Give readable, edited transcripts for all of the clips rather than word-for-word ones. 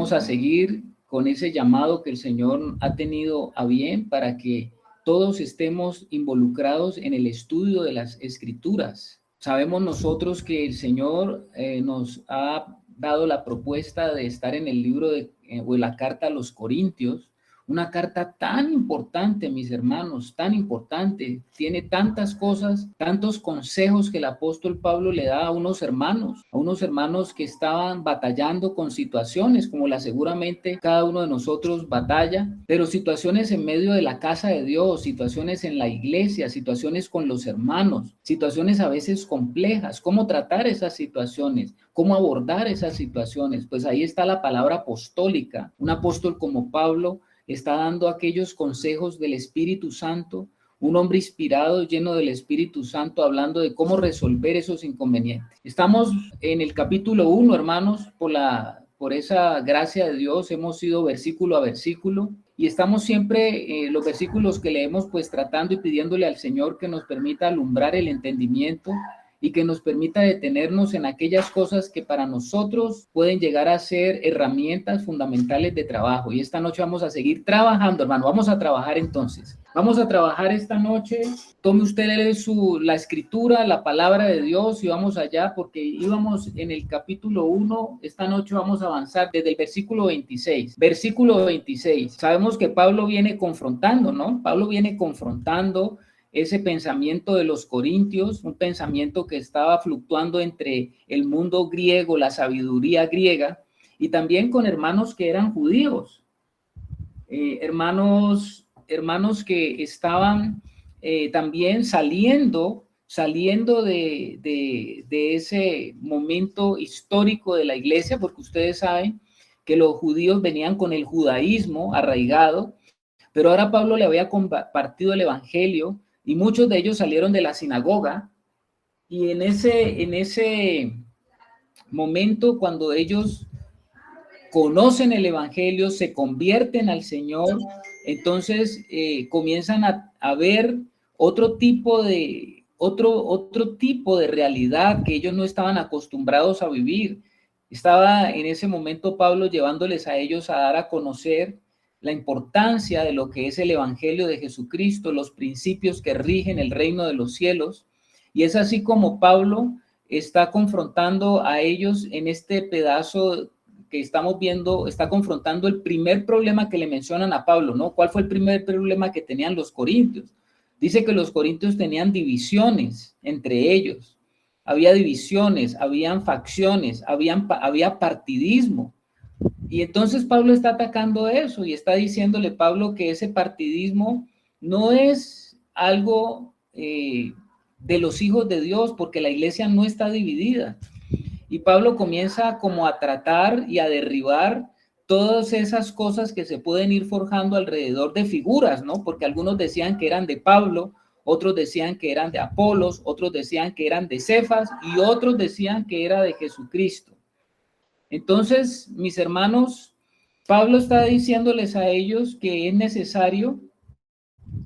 vamos a seguir con ese llamado que el Señor ha tenido a bien para que todos estemos involucrados en el estudio de las Escrituras. Sabemos nosotros que el Señor nos ha dado la propuesta de estar en el libro o en la carta a los Corintios, una carta tan importante, mis hermanos, tan importante, tiene tantas cosas, tantos consejos que el apóstol Pablo le da a unos hermanos que estaban batallando con situaciones como la seguramente cada uno de nosotros batalla, pero situaciones en medio de la casa de Dios, situaciones en la iglesia, situaciones con los hermanos, situaciones a veces complejas, cómo tratar esas situaciones, cómo abordar esas situaciones. Pues ahí está la palabra apostólica. Un apóstol como Pablo está dando aquellos consejos del Espíritu Santo, un hombre inspirado, lleno del Espíritu Santo, hablando de cómo resolver esos inconvenientes. Estamos en el capítulo 1, hermanos, por esa gracia de Dios, hemos ido versículo a versículo, y estamos siempre, los versículos que leemos, pues tratando y pidiéndole al Señor que nos permita alumbrar el entendimiento y que nos permita detenernos en aquellas cosas que para nosotros pueden llegar a ser herramientas fundamentales de trabajo. Y esta noche vamos a seguir trabajando, hermano. Vamos a trabajar entonces. Vamos a trabajar esta noche. Tome usted la escritura, la palabra de Dios y vamos allá porque íbamos en el capítulo 1. Esta noche vamos a avanzar desde el versículo 26. Versículo 26. Sabemos que Pablo viene confrontando, ¿no? Pablo viene confrontando ese pensamiento de los corintios, un pensamiento que estaba fluctuando entre el mundo griego, la sabiduría griega, y también con hermanos que eran judíos, hermanos que estaban también saliendo de ese momento histórico de la iglesia, porque ustedes saben que los judíos venían con el judaísmo arraigado, pero ahora Pablo le había compartido el evangelio y muchos de ellos salieron de la sinagoga, y en ese momento, cuando ellos conocen el evangelio, se convierten al Señor, entonces comienzan a ver otro tipo de realidad que ellos no estaban acostumbrados a vivir. Estaba en ese momento Pablo llevándoles a ellos a dar a conocer la importancia de lo que es el evangelio de Jesucristo, los principios que rigen el reino de los cielos. Y es así como Pablo está confrontando a ellos en este pedazo que estamos viendo, está confrontando el primer problema que le mencionan a Pablo, ¿no? ¿Cuál fue el primer problema que tenían los corintios? Dice que los corintios tenían divisiones entre ellos. Había divisiones, habían facciones, había partidismo. Y entonces Pablo está atacando eso y está diciéndole Pablo que ese partidismo no es algo de los hijos de Dios, porque la iglesia no está dividida. Y Pablo comienza como a tratar y a derribar todas esas cosas que se pueden ir forjando alrededor de figuras, ¿no? Porque algunos decían que eran de Pablo, otros decían que eran de Apolos, otros decían que eran de Cefas y otros decían que era de Jesucristo. Entonces, mis hermanos, Pablo está diciéndoles a ellos que es necesario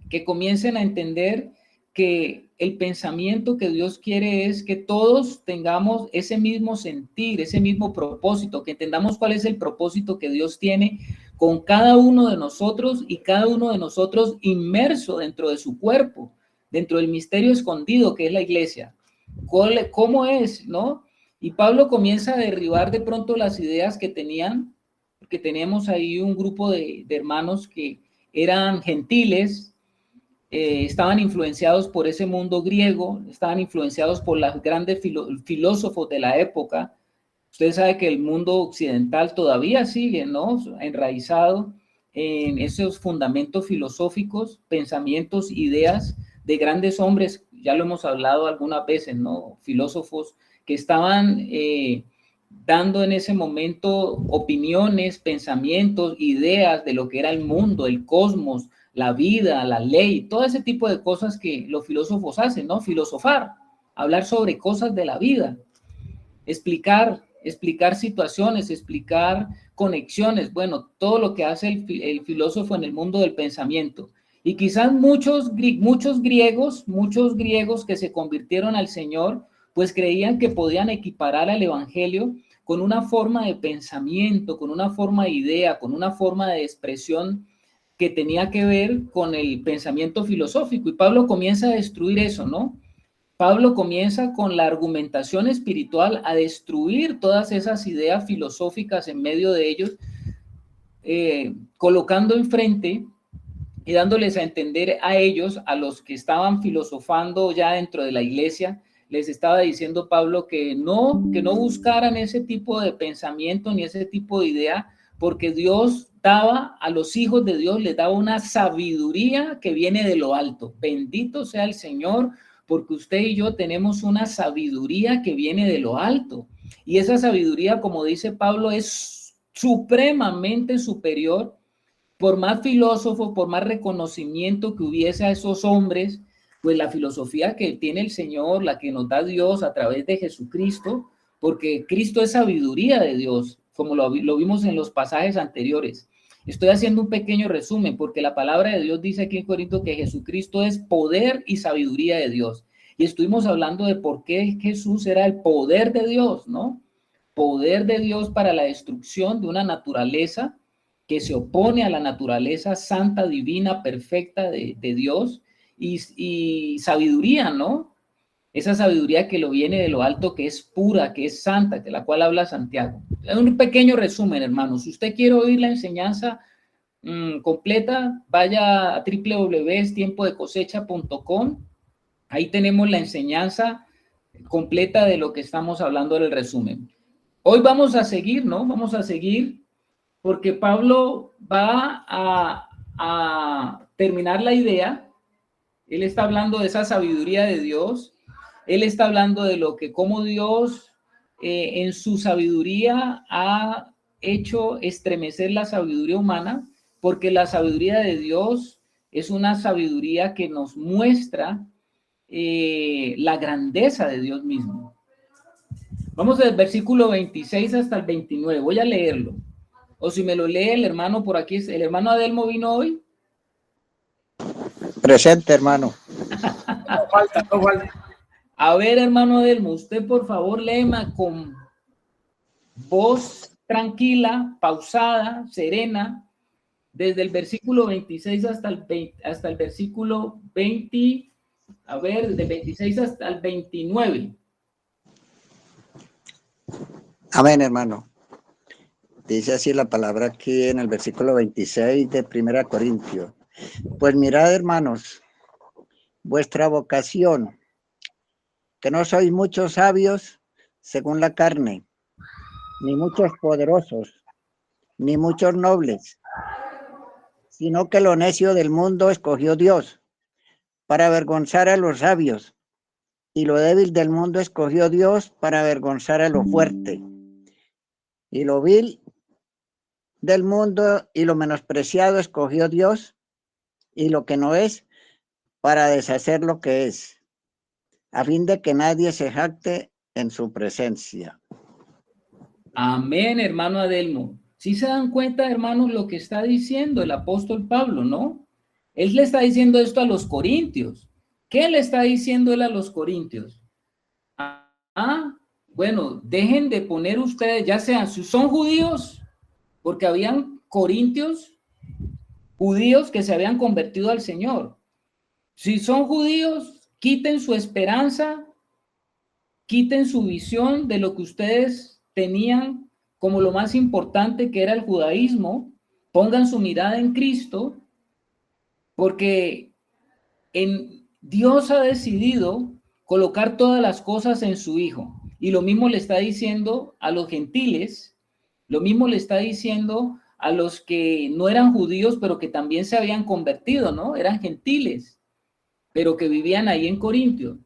que comiencen a entender que el pensamiento que Dios quiere es que todos tengamos ese mismo sentir, ese mismo propósito, que entendamos cuál es el propósito que Dios tiene con cada uno de nosotros y cada uno de nosotros inmerso dentro de su cuerpo, dentro del misterio escondido que es la iglesia. ¿Cómo es, no? Y Pablo comienza a derribar de pronto las ideas que tenían, porque tenemos ahí un grupo de hermanos que eran gentiles, estaban influenciados por ese mundo griego, estaban influenciados por los grandes filósofos de la época. Ustedes saben que el mundo occidental todavía sigue, ¿no? Enraizado en esos fundamentos filosóficos, pensamientos, ideas de grandes hombres, ya lo hemos hablado algunas veces, ¿no? Filósofos que estaban dando en ese momento opiniones, pensamientos, ideas de lo que era el mundo, el cosmos, la vida, la ley, todo ese tipo de cosas que los filósofos hacen, ¿no? Filosofar, hablar sobre cosas de la vida, explicar situaciones, explicar conexiones, bueno, todo lo que hace el filósofo en el mundo del pensamiento. Y quizás muchos griegos que se convirtieron al Señor, pues creían que podían equiparar al evangelio con una forma de pensamiento, con una forma de idea, con una forma de expresión que tenía que ver con el pensamiento filosófico. Y Pablo comienza a destruir eso, ¿no? Pablo comienza con la argumentación espiritual a destruir todas esas ideas filosóficas en medio de ellos, colocando enfrente y dándoles a entender a ellos, a los que estaban filosofando ya dentro de la iglesia, les estaba diciendo Pablo que no buscaran ese tipo de pensamiento ni ese tipo de idea, porque Dios daba a los hijos de Dios, les daba una sabiduría que viene de lo alto. Bendito sea el Señor, porque usted y yo tenemos una sabiduría que viene de lo alto. Y esa sabiduría, como dice Pablo, es supremamente superior. Por más filósofo, por más reconocimiento que hubiese a esos hombres, pues la filosofía que tiene el Señor, la que nos da Dios a través de Jesucristo, porque Cristo es sabiduría de Dios, como lo vimos en los pasajes anteriores. Estoy haciendo un pequeño resumen, porque la palabra de Dios dice aquí en Corinto que Jesucristo es poder y sabiduría de Dios. Y estuvimos hablando de por qué Jesús era el poder de Dios, ¿no? Poder de Dios para la destrucción de una naturaleza que se opone a la naturaleza santa, divina, perfecta de Dios, y sabiduría, ¿no? Esa sabiduría que lo viene de lo alto, que es pura, que es santa, de la cual habla Santiago. Es un pequeño resumen, hermanos. Si usted quiere oír la enseñanza completa, vaya a www.tiempodecosecha.com. Ahí tenemos la enseñanza completa de lo que estamos hablando en el resumen. Hoy vamos a seguir, ¿no? Vamos a seguir porque Pablo va a terminar la idea. Él está hablando de esa sabiduría de Dios. Él está hablando de lo que como Dios en su sabiduría ha hecho estremecer la sabiduría humana, porque la sabiduría de Dios es una sabiduría que nos muestra la grandeza de Dios mismo. Vamos del versículo 26 hasta el 29. Voy a leerlo. O si me lo lee el hermano por aquí, ¿el hermano Adelmo vino hoy? Presente, hermano. No falta, no falta. A ver, hermano Adelmo, usted por favor léeme con voz tranquila, pausada, serena, desde el versículo 26 hasta el versículo 20, a ver, desde el 26 hasta el 29. Amén, hermano. Dice así la palabra aquí en el versículo 26 de 1 Corintios. Pues mirad, hermanos, vuestra vocación, que no sois muchos sabios según la carne, ni muchos poderosos, ni muchos nobles, sino que lo necio del mundo escogió Dios para avergonzar a los sabios, y lo débil del mundo escogió Dios para avergonzar a lo fuerte, y lo vil del mundo y lo menospreciado escogió Dios, y lo que no es, para deshacer lo que es, a fin de que nadie se jacte en su presencia. Amén, hermano Adelmo. ¿Sí se dan cuenta, hermanos, lo que está diciendo el apóstol Pablo, no? Él le está diciendo esto a los corintios. ¿Qué le está diciendo él a los corintios? Bueno, dejen de poner ustedes, ya sean, si son judíos, porque habían corintios, judíos que se habían convertido al Señor. Si son judíos, quiten su esperanza, quiten su visión de lo que ustedes tenían como lo más importante, que era el judaísmo, pongan su mirada en Cristo, porque Dios ha decidido colocar todas las cosas en su Hijo. Y lo mismo le está diciendo a los gentiles, lo mismo le está diciendo a los que no eran judíos, pero que también se habían convertido, ¿no? Eran gentiles, pero que vivían ahí en Corintio.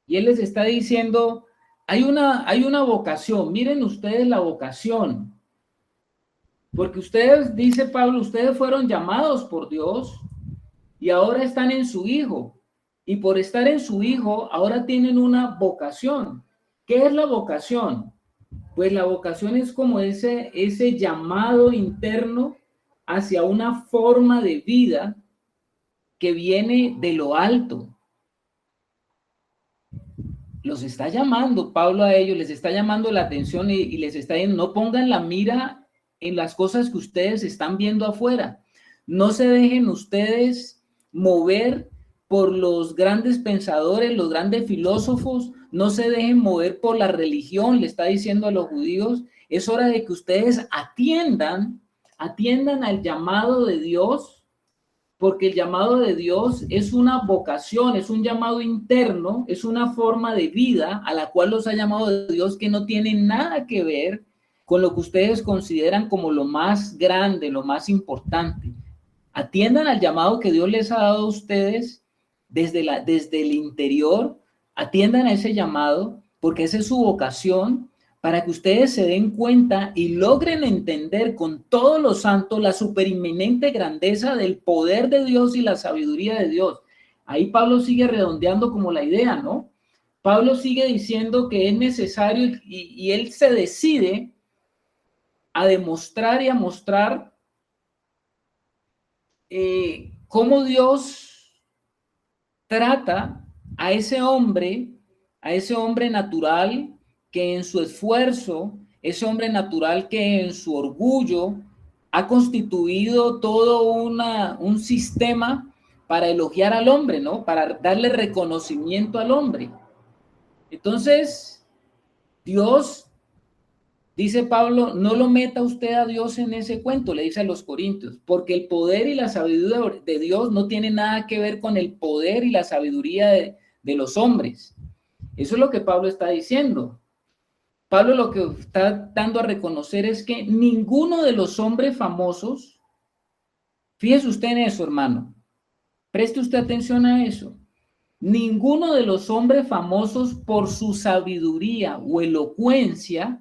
Y él les está diciendo, hay una vocación, miren ustedes la vocación, porque ustedes, dice Pablo, ustedes fueron llamados por Dios y ahora están en su Hijo. Y por estar en su Hijo, ahora tienen una vocación. ¿Qué es la vocación? Pues la vocación es como ese llamado interno hacia una forma de vida que viene de lo alto. los está llamando Pablo a ellos, les está llamando la atención y les está diciendo, no pongan la mira en las cosas que ustedes están viendo afuera. No se dejen ustedes mover por los grandes pensadores, los grandes filósofos, no se dejen mover por la religión, le está diciendo a los judíos, es hora de que ustedes atiendan al llamado de Dios, porque el llamado de Dios es una vocación, es un llamado interno, es una forma de vida a la cual los ha llamado Dios que no tiene nada que ver con lo que ustedes consideran como lo más grande, lo más importante. Atiendan al llamado que Dios les ha dado a ustedes desde el interior, atiendan a ese llamado, porque esa es su vocación, para que ustedes se den cuenta y logren entender con todos los santos la superinminente grandeza del poder de Dios y la sabiduría de Dios. Ahí Pablo sigue redondeando como la idea, ¿no? Pablo sigue diciendo que es necesario y él se decide a demostrar y a mostrar cómo Dios trata a ese hombre natural que en su esfuerzo, ese hombre natural que en su orgullo ha constituido todo un sistema para elogiar al hombre, ¿no? Para darle reconocimiento al hombre. Entonces, Dios, dice Pablo, no lo meta usted a Dios en ese cuento, le dice a los corintios, porque el poder y la sabiduría de Dios no tiene nada que ver con el poder y la sabiduría de los hombres. Eso es lo que Pablo está diciendo. Pablo lo que está dando a reconocer es que ninguno de los hombres famosos, fíjese usted en eso, hermano, preste usted atención a eso, ninguno de los hombres famosos por su sabiduría o elocuencia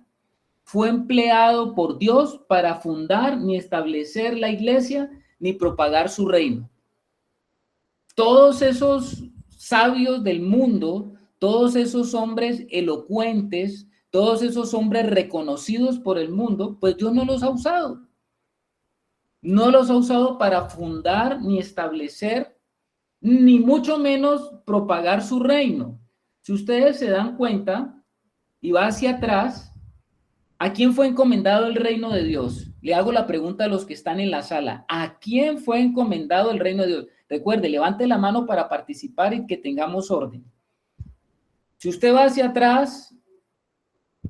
fue empleado por Dios para fundar ni establecer la iglesia ni propagar su reino. Todos esos sabios del mundo, todos esos hombres elocuentes, todos esos hombres reconocidos por el mundo, pues Dios no los ha usado. No los ha usado para fundar ni establecer, ni mucho menos propagar su reino. Si ustedes se dan cuenta y va hacia atrás, ¿a quién fue encomendado el reino de Dios? Le hago la pregunta a los que están en la sala. ¿A quién fue encomendado el reino de Dios? Recuerde, levante la mano para participar y que tengamos orden. Si usted va hacia atrás,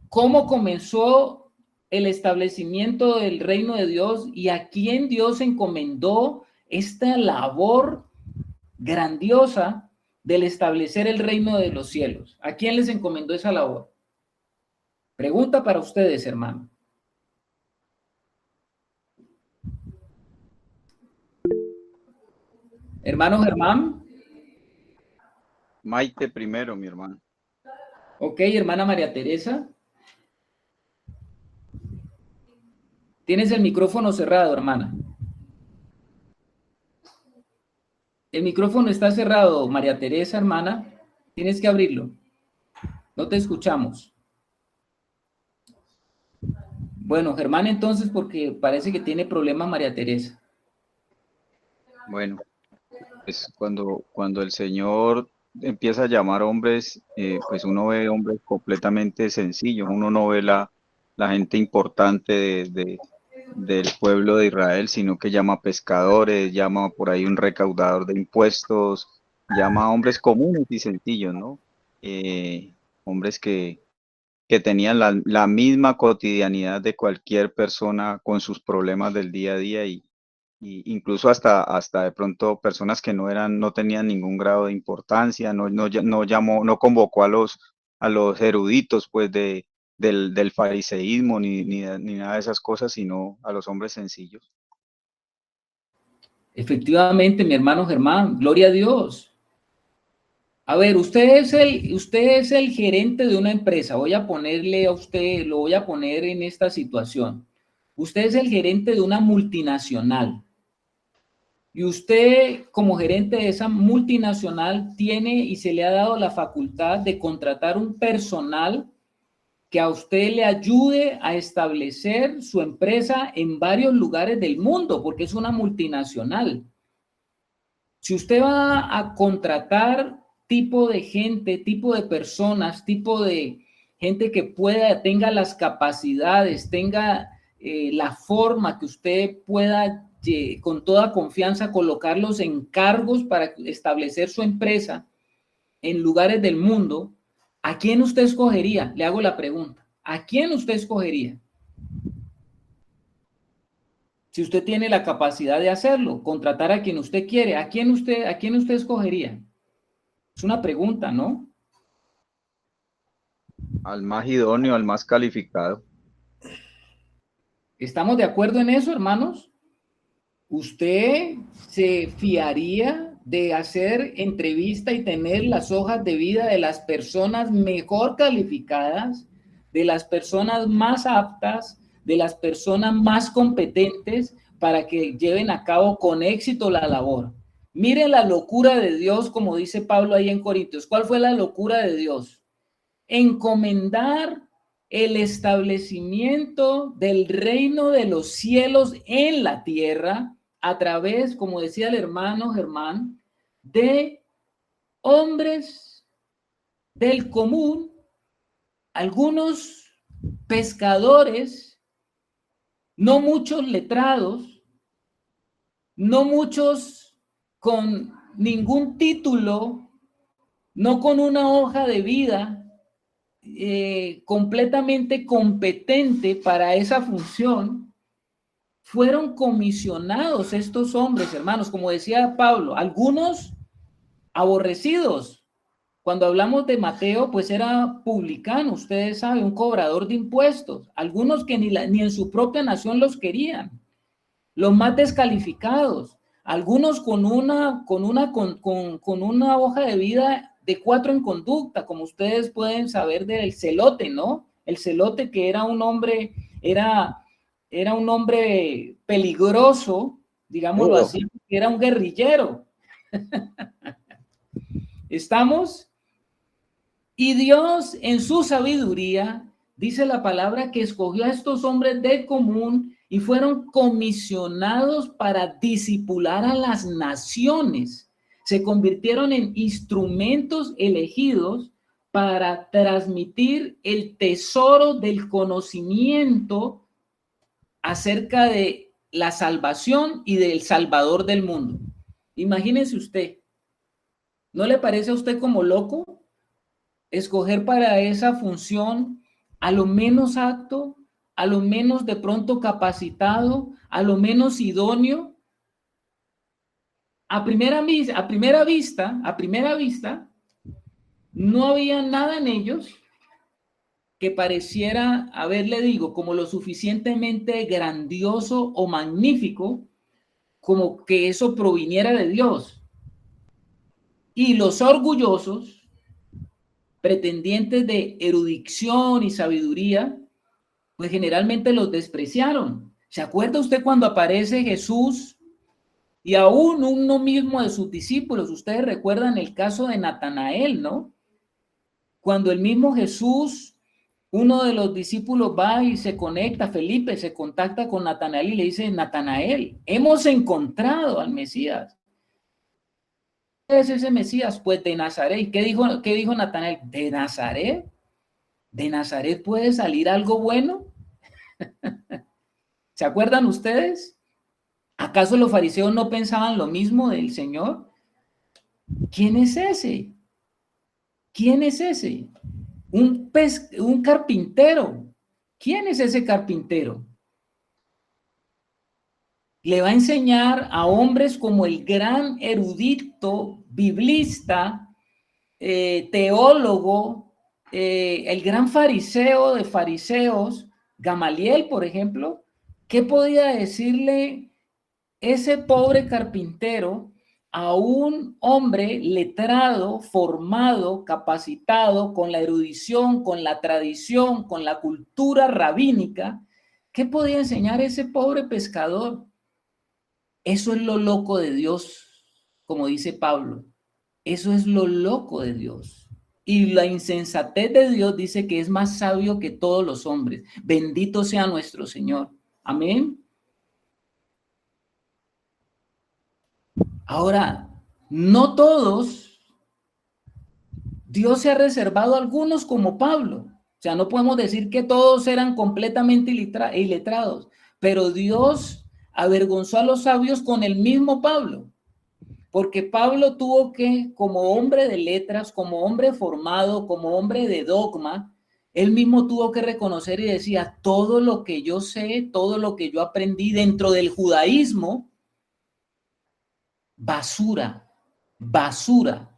¿cómo comenzó el establecimiento del reino de Dios y a quién Dios encomendó esta labor grandiosa del establecer el reino de los cielos? ¿A quién les encomendó esa labor? Pregunta para ustedes, hermano. Hermano Germán. Maite primero, mi hermano. Ok, hermana María Teresa. Tienes el micrófono cerrado, hermana. El micrófono está cerrado, María Teresa, hermana. Tienes que abrirlo. No te escuchamos. Bueno, Germán, entonces, porque parece que tiene problemas María Teresa. Bueno, pues cuando el Señor empieza a llamar hombres, pues uno ve hombres completamente sencillos, uno no ve la gente importante del pueblo de Israel, sino que llama pescadores, llama por ahí un recaudador de impuestos, llama a hombres comunes y sencillos, ¿no? Hombres que tenían la misma cotidianidad de cualquier persona con sus problemas del día a día y incluso hasta de pronto personas que no tenían ningún grado de importancia, no convocó a los eruditos pues del fariseísmo ni nada de esas cosas, sino a los hombres sencillos. Efectivamente, mi hermano Germán, gloria a Dios. A ver, usted es el gerente de una empresa. Voy a ponerle a usted, lo voy a poner en esta situación. Usted es el gerente de una multinacional. Y usted, como gerente de esa multinacional, tiene y se le ha dado la facultad de contratar un personal que a usted le ayude a establecer su empresa en varios lugares del mundo, porque es una multinacional. Si usted va a contratar tipo de gente, tipo de personas, tipo de gente que tenga las capacidades, tenga la forma que usted pueda con toda confianza colocarlos en cargos para establecer su empresa en lugares del mundo, ¿a quién usted escogería? Le hago la pregunta. ¿A quién usted escogería? Si usted tiene la capacidad de hacerlo, contratar a quien usted quiere, ¿a quién usted escogería? Es una pregunta, ¿no? Al más idóneo, al más calificado. ¿Estamos de acuerdo en eso, hermanos? ¿Usted se fiaría de hacer entrevista y tener las hojas de vida de las personas mejor calificadas, de las personas más aptas, de las personas más competentes para que lleven a cabo con éxito la labor? Miren la locura de Dios, como dice Pablo ahí en Corintios. ¿Cuál fue la locura de Dios? Encomendar el establecimiento del reino de los cielos en la tierra a través, como decía el hermano Germán, de hombres del común, algunos pescadores, no muchos letrados, no muchos con ningún título, no con una hoja de vida completamente competente para esa función. Fueron comisionados estos hombres, hermanos, como decía Pablo, algunos aborrecidos. Cuando hablamos de Mateo, pues era publicano, ustedes saben, un cobrador de impuestos. Algunos que ni en su propia nación los querían, los más descalificados. Algunos con una hoja de vida de 4 en conducta, como ustedes pueden saber del Celote, ¿no? El Celote, que era un hombre, era un hombre peligroso, digámoslo así, era un guerrillero. ¿Estamos? Y Dios, en su sabiduría, dice la palabra que escogió a estos hombres de común y fueron comisionados para discipular a las naciones. Se convirtieron en instrumentos elegidos para transmitir el tesoro del conocimiento acerca de la salvación y del Salvador del mundo. Imagínese usted, ¿no le parece a usted como loco escoger para esa función a lo menos apto, a lo menos de pronto capacitado, a lo menos idóneo? A primera vista, no había nada en ellos que pareciera, a ver, le digo, como lo suficientemente grandioso o magnífico, como que eso proviniera de Dios. Y los orgullosos, pretendientes de erudición y sabiduría, pues generalmente los despreciaron. ¿Se acuerda usted cuando aparece Jesús y aún uno mismo de sus discípulos? Ustedes recuerdan el caso de Natanael, ¿no? Cuando el mismo Jesús, uno de los discípulos va y se conecta, Felipe se contacta con Natanael y le dice: Natanael, hemos encontrado al Mesías. ¿Qué es ese Mesías? Pues de Nazaret. ¿Y qué dijo Natanael? ¿De Nazaret? ¿De Nazaret puede salir algo bueno? ¿Se acuerdan ustedes? ¿Acaso los fariseos no pensaban lo mismo del Señor? ¿Quién es ese? ¿Quién es ese? Un carpintero. ¿Quién es ese carpintero? Le va a enseñar a hombres como el gran erudito, biblista, teólogo, el gran fariseo de fariseos, Gamaliel, por ejemplo. ¿Qué podía decirle ese pobre carpintero a un hombre letrado, formado, capacitado, con la erudición, con la tradición, con la cultura rabínica? ¿Qué podía enseñar ese pobre pescador? Eso es lo loco de Dios, como dice Pablo. Eso es lo loco de Dios. Y la insensatez de Dios dice que es más sabio que todos los hombres. Bendito sea nuestro Señor. Amén. Ahora, no todos Dios se ha reservado a algunos como Pablo. O sea, no podemos decir que todos eran completamente iletrados, pero Dios avergonzó a los sabios con el mismo Pablo, porque Pablo tuvo que, como hombre de letras, como hombre formado, como hombre de dogma, él mismo tuvo que reconocer y decía, todo lo que yo sé, todo lo que yo aprendí dentro del judaísmo, basura, basura.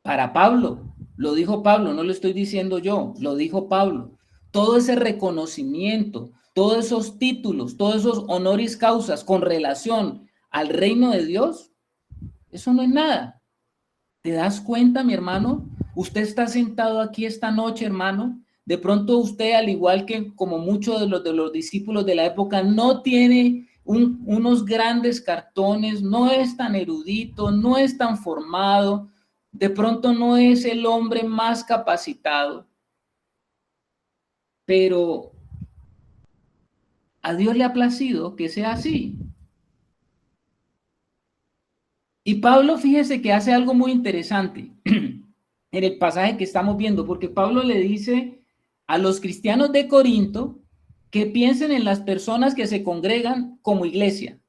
Para Pablo, lo dijo Pablo, no lo estoy diciendo yo, lo dijo Pablo. Todo ese reconocimiento, todos esos títulos, todos esos honoris causas con relación al reino de Dios, eso no es nada. ¿Te das cuenta, mi hermano? Usted está sentado aquí esta noche, hermano. De pronto usted, al igual que como muchos de los discípulos de la época, no tiene unos grandes cartones, no es tan erudito, no es tan formado, de pronto no es el hombre más capacitado, pero a Dios le ha placido que sea así. Y Pablo, fíjese que hace algo muy interesante en el pasaje que estamos viendo, porque Pablo le dice a los cristianos de Corinto que piensen en las personas que se congregan como iglesia.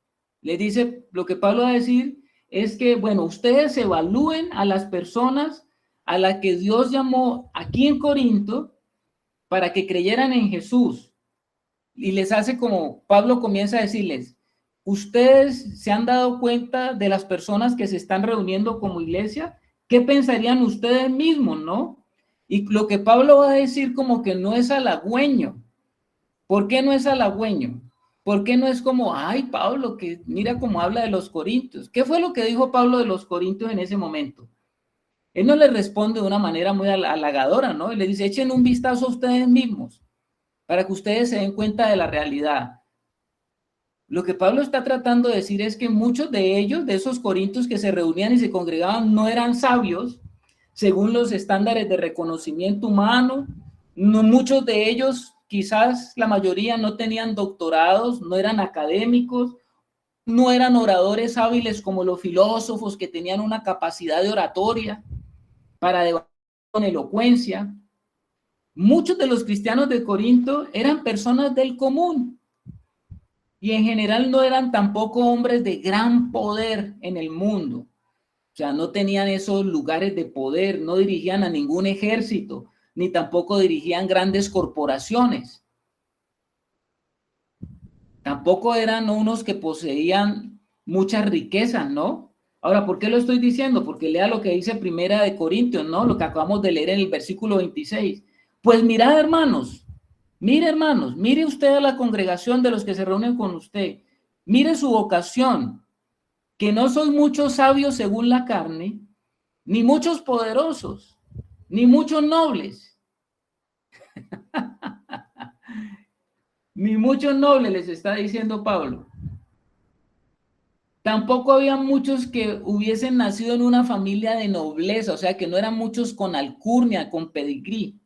Le dice, lo que Pablo va a decir es que, bueno, ustedes evalúen a las personas a las que Dios llamó aquí en Corinto para que creyeran en Jesús. Y les hace como, Pablo comienza a decirles, ustedes se han dado cuenta de las personas que se están reuniendo como iglesia, ¿qué pensarían ustedes mismos, no? Y lo que Pablo va a decir como que no es halagüeño. ¿Por qué no es halagüeño? ¿Por qué no es como, ay, Pablo, que mira cómo habla de los corintios? ¿Qué fue lo que dijo Pablo de los corintios en ese momento? Él no le responde de una manera muy halagadora, ¿no? Él le dice, echen un vistazo a ustedes mismos para que ustedes se den cuenta de la realidad. Lo que Pablo está tratando de decir es que muchos de ellos, de esos corintios que se reunían y se congregaban, no eran sabios según los estándares de reconocimiento humano. No, muchos de ellos, quizás la mayoría, no tenían doctorados, no eran académicos, no eran oradores hábiles como los filósofos que tenían una capacidad de oratoria para debatir con elocuencia. Muchos de los cristianos de Corinto eran personas del común y en general no eran tampoco hombres de gran poder en el mundo. O sea, no tenían esos lugares de poder, no dirigían a ningún ejército, ni tampoco dirigían grandes corporaciones. Tampoco eran unos que poseían muchas riquezas, ¿no? Ahora, ¿por qué lo estoy diciendo? Porque lea lo que dice Primera de Corintios, ¿no? Lo que acabamos de leer en el versículo 26. Pues mirad, hermanos, mire usted a la congregación de los que se reúnen con usted. Mire su vocación, que no son muchos sabios según la carne, ni muchos poderosos, ni muchos nobles. Ni muchos nobles, les está diciendo Pablo. Tampoco había muchos que hubiesen nacido en una familia de nobleza, o sea, que no eran muchos con alcurnia, con pedigrí.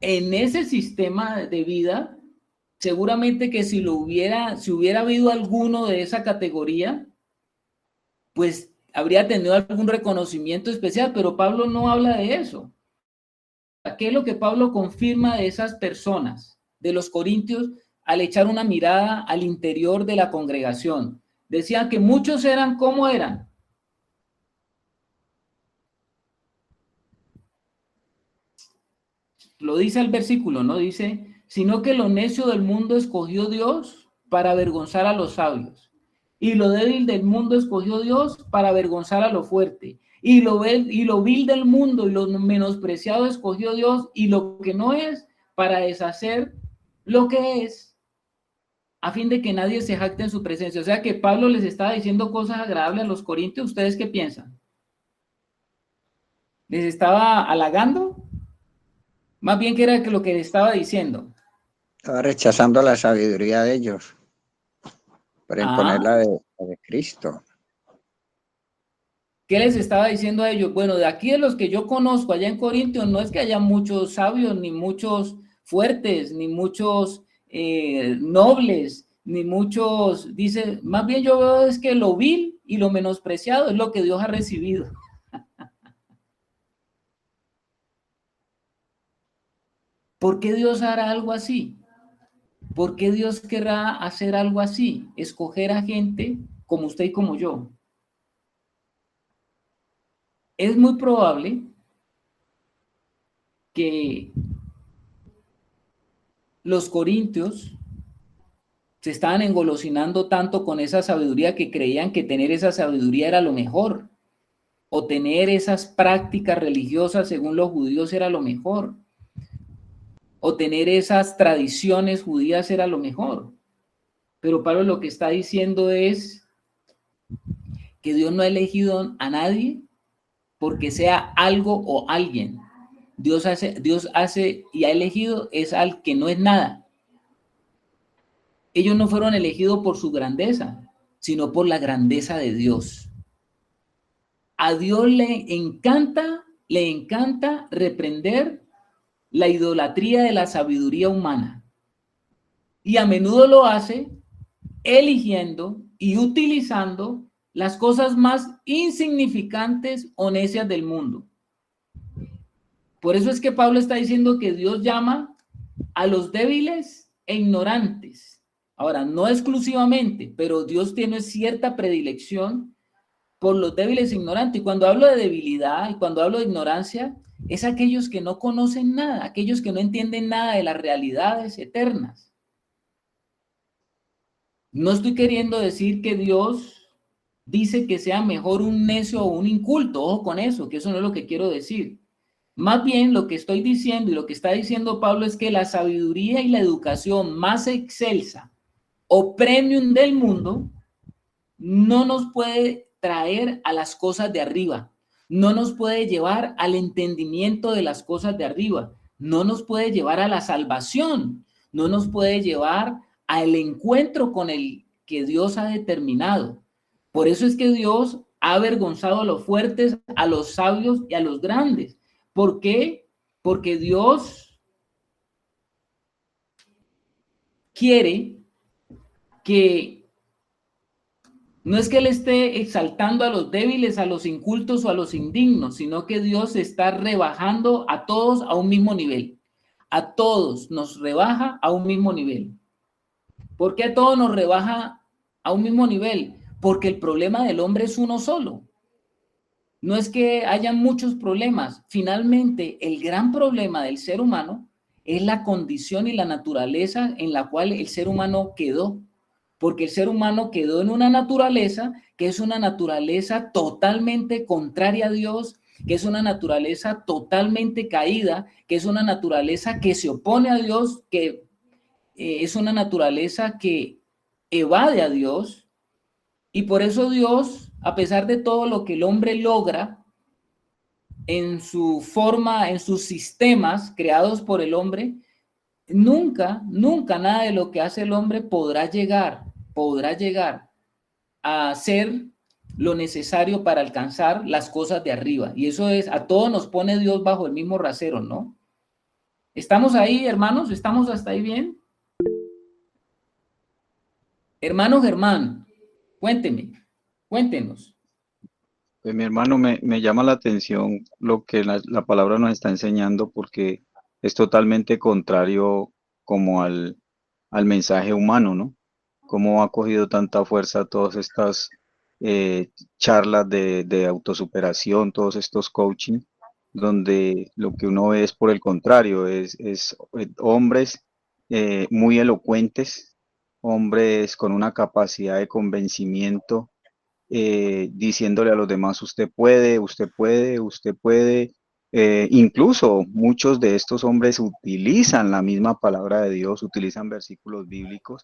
En ese sistema de vida, seguramente que si hubiera habido alguno de esa categoría, pues habría tenido algún reconocimiento especial, pero Pablo no habla de eso. ¿Qué es lo que Pablo confirma de esas personas, de los corintios, al echar una mirada al interior de la congregación? Decían que muchos eran, ¿cómo eran? Lo dice el versículo, ¿no? Dice, sino que lo necio del mundo escogió Dios para avergonzar a los sabios. Y lo débil del mundo escogió Dios para avergonzar a lo fuerte. Y lo vil del mundo y lo menospreciado escogió Dios y lo que no es para deshacer lo que es, a fin de que nadie se jacte en su presencia. O sea que Pablo les estaba diciendo cosas agradables a los corintios. ¿Ustedes qué piensan? ¿Les estaba halagando? Más bien que era lo que les estaba diciendo. Estaba rechazando la sabiduría de ellos para imponer la de Cristo. ¿Qué les estaba diciendo a ellos? Bueno, de aquí de los que yo conozco allá en Corintios, no es que haya muchos sabios, ni muchos fuertes, ni muchos nobles, ni muchos, dice, más bien yo veo es que lo vil y lo menospreciado es lo que Dios ha recibido. ¿Por qué Dios hará algo así? ¿Por qué Dios querrá hacer algo así? Escoger a gente como usted y como yo. Es muy probable que los corintios se estaban engolosinando tanto con esa sabiduría que creían que tener esa sabiduría era lo mejor, o tener esas prácticas religiosas según los judíos era lo mejor, o tener esas tradiciones judías era lo mejor. Pero Pablo lo que está diciendo es que Dios no ha elegido a nadie porque sea algo o alguien. Dios hace y ha elegido es al que no es nada. Ellos no fueron elegidos por su grandeza, sino por la grandeza de Dios. A Dios le encanta reprender la idolatría de la sabiduría humana. Y a menudo lo hace eligiendo y utilizando las cosas más insignificantes o necias del mundo. Por eso es que Pablo está diciendo que Dios llama a los débiles e ignorantes. Ahora, no exclusivamente, pero Dios tiene cierta predilección por los débiles e ignorantes. Y cuando hablo de debilidad y cuando hablo de ignorancia, es aquellos que no conocen nada, aquellos que no entienden nada de las realidades eternas. No estoy queriendo decir que Dios dice que sea mejor un necio o un inculto, ojo con eso, que eso no es lo que quiero decir. Más bien lo que estoy diciendo y lo que está diciendo Pablo es que la sabiduría y la educación más excelsa o premium del mundo no nos puede traer a las cosas de arriba, no nos puede llevar al entendimiento de las cosas de arriba, no nos puede llevar a la salvación, no nos puede llevar al encuentro con el que Dios ha determinado. Por eso es que Dios ha avergonzado a los fuertes, a los sabios y a los grandes. ¿Por qué? Porque Dios quiere que no es que Él esté exaltando a los débiles, a los incultos o a los indignos, sino que Dios está rebajando a todos a un mismo nivel. A todos nos rebaja a un mismo nivel. ¿Por qué a todos nos rebaja a un mismo nivel? Porque el problema del hombre es uno solo. No es que haya muchos problemas. Finalmente, el gran problema del ser humano es la condición y la naturaleza en la cual el ser humano quedó. Porque el ser humano quedó en una naturaleza que es una naturaleza totalmente contraria a Dios, que es una naturaleza totalmente caída, que es una naturaleza que se opone a Dios, que es una naturaleza que evade a Dios. Y por eso Dios, a pesar de todo lo que el hombre logra en su forma, en sus sistemas creados por el hombre, nunca nada de lo que hace el hombre podrá llegar a ser lo necesario para alcanzar las cosas de arriba. Y eso es, a todos nos pone Dios bajo el mismo rasero, ¿no? ¿Estamos ahí, hermanos? ¿Estamos hasta ahí bien? Hermano Germán, cuéntenos. Pues mi hermano, me llama la atención lo que la palabra nos está enseñando porque es totalmente contrario como al mensaje humano, ¿no? Cómo ha cogido tanta fuerza todas estas charlas de autosuperación, todos estos coaching, donde lo que uno ve es por el contrario, es hombres muy elocuentes, hombres con una capacidad de convencimiento, diciéndole a los demás, usted puede, usted puede, usted puede. Incluso muchos de estos hombres utilizan la misma palabra de Dios, utilizan versículos bíblicos,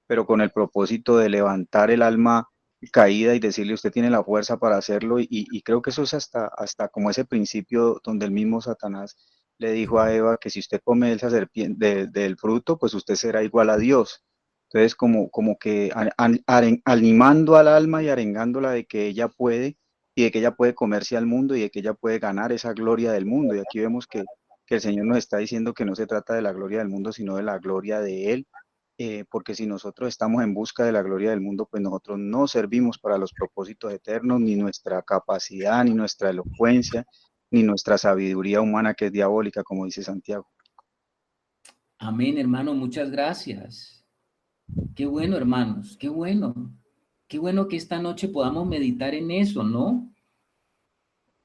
pero con el propósito de levantar el alma caída y decirle, usted tiene la fuerza para hacerlo. Y creo que eso es hasta como ese principio donde el mismo Satanás le dijo a Eva que si usted come esa serpiente, del fruto, pues usted será igual a Dios. Entonces, como que animando al alma y arengándola de que ella puede y de que ella puede comerse al mundo y de que ella puede ganar esa gloria del mundo. Y aquí vemos que el Señor nos está diciendo que no se trata de la gloria del mundo, sino de la gloria de Él, porque si nosotros estamos en busca de la gloria del mundo, pues nosotros no servimos para los propósitos eternos, ni nuestra capacidad, ni nuestra elocuencia, ni nuestra sabiduría humana que es diabólica, como dice Santiago. Amén, hermano, muchas gracias. Qué bueno, hermanos, qué bueno. Qué bueno que esta noche podamos meditar en eso, ¿no?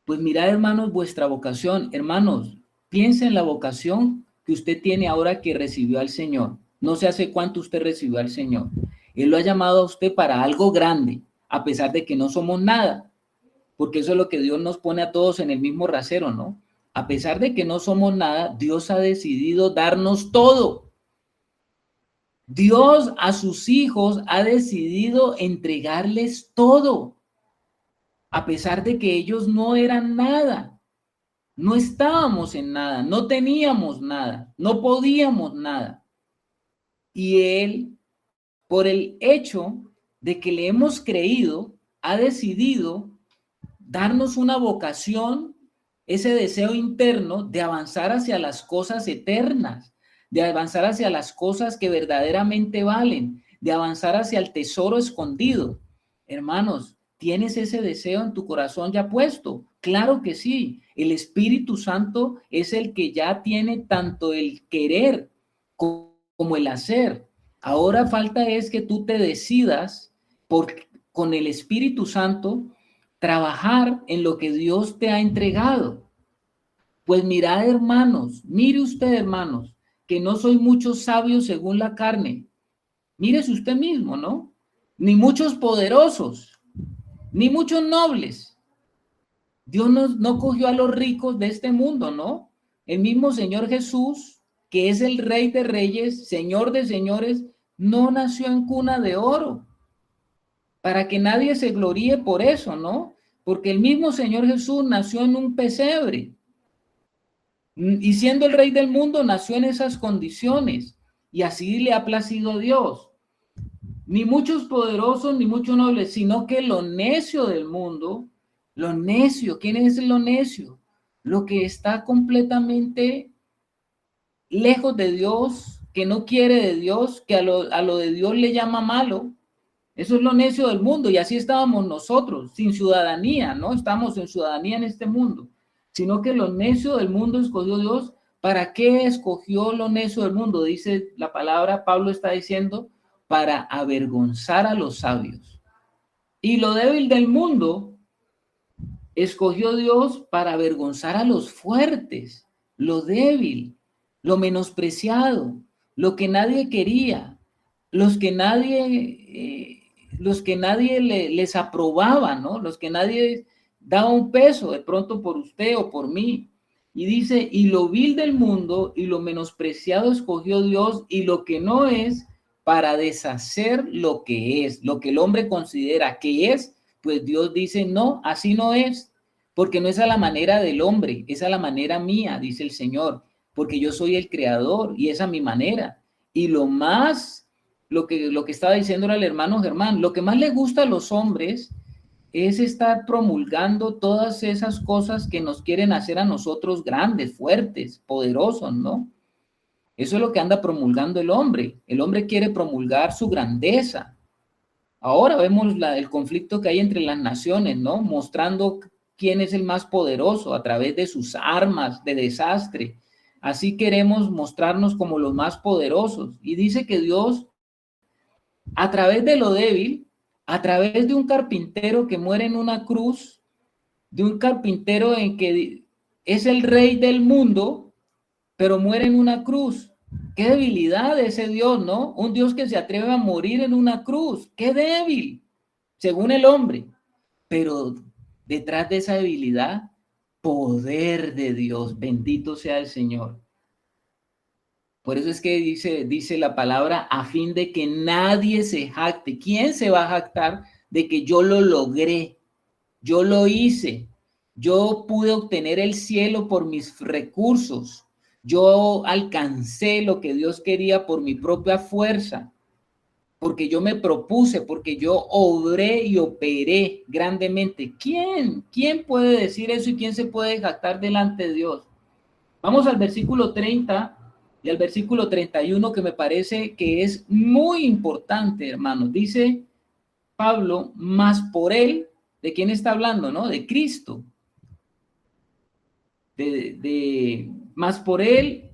Pues mirad, hermanos, vuestra vocación. Hermanos, piensa en la vocación que usted tiene ahora que recibió al Señor. No sé hace cuánto usted recibió al Señor. Él lo ha llamado a usted para algo grande, a pesar de que no somos nada, porque eso es lo que Dios nos pone a todos en el mismo rasero, ¿no? A pesar de que no somos nada, Dios ha decidido darnos todo. Dios a sus hijos ha decidido entregarles todo, a pesar de que ellos no eran nada, no estábamos en nada, no teníamos nada, no podíamos nada. Y Él, por el hecho de que le hemos creído, ha decidido darnos una vocación, ese deseo interno de avanzar hacia las cosas eternas, de avanzar hacia las cosas que verdaderamente valen, de avanzar hacia el tesoro escondido. Hermanos, ¿tienes ese deseo en tu corazón ya puesto? Claro que sí. El Espíritu Santo es el que ya tiene tanto el querer como el hacer. Ahora falta es que tú te decidas con el Espíritu Santo trabajar en lo que Dios te ha entregado. Pues mirad, hermanos, mire usted, hermanos, que no soy muchos sabios según la carne. Mírese usted mismo, ¿no? Ni muchos poderosos, ni muchos nobles. Dios no cogió a los ricos de este mundo, ¿no? El mismo Señor Jesús, que es el Rey de Reyes, Señor de Señores, no nació en cuna de oro. Para que nadie se gloríe por eso, ¿no? Porque el mismo Señor Jesús nació en un pesebre. Y siendo el Rey del mundo, nació en esas condiciones. Y así le ha placido a Dios. Ni muchos poderosos, ni muchos nobles, sino que lo necio del mundo, lo necio, ¿quién es lo necio? Lo que está completamente lejos de Dios, que no quiere de Dios, que a lo de Dios le llama malo. Eso es lo necio del mundo, y así estábamos nosotros, sin ciudadanía, no estamos en ciudadanía en este mundo, sino que lo necio del mundo escogió Dios. ¿Para qué escogió lo necio del mundo? Dice la palabra, Pablo está diciendo, para avergonzar a los sabios. Y lo débil del mundo escogió Dios para avergonzar a los fuertes, lo débil, lo menospreciado, lo que nadie quería, los que nadie les aprobaba, ¿no? Los que nadie daba un peso de pronto por usted o por mí. Y dice, y lo vil del mundo y lo menospreciado escogió Dios, y lo que no es, para deshacer lo que es, lo que el hombre considera que es, pues Dios dice, no, así no es, porque no es a la manera del hombre, es a la manera mía, dice el Señor, porque yo soy el creador y es a mi manera. Y lo que estaba diciendo el hermano Germán, lo que más le gusta a los hombres es estar promulgando todas esas cosas que nos quieren hacer a nosotros grandes, fuertes, poderosos, ¿no? Eso es lo que anda promulgando el hombre. El hombre quiere promulgar su grandeza. Ahora vemos el conflicto que hay entre las naciones, ¿no? Mostrando quién es el más poderoso a través de sus armas de desastre. Así queremos mostrarnos como los más poderosos. Y dice que Dios, a través de lo débil, a través de un carpintero que muere en una cruz, de un carpintero en que es el rey del mundo, pero muere en una cruz. Qué debilidad de ese Dios, ¿no? Un Dios que se atreve a morir en una cruz. Qué débil, según el hombre. Pero detrás de esa debilidad, poder de Dios. Bendito sea el Señor. Por eso es que dice la palabra, a fin de que nadie se jacte. ¿Quién se va a jactar de que yo lo logré? Yo lo hice. Yo pude obtener el cielo por mis recursos. Yo alcancé lo que Dios quería por mi propia fuerza, porque yo me propuse, porque yo obré y operé grandemente. ¿Quién puede decir eso y quién se puede jactar delante de Dios? Vamos al versículo 30 y al versículo 31, que me parece que es muy importante, hermanos. Dice Pablo, más por él, ¿de quién está hablando, no? De Cristo. Más por él,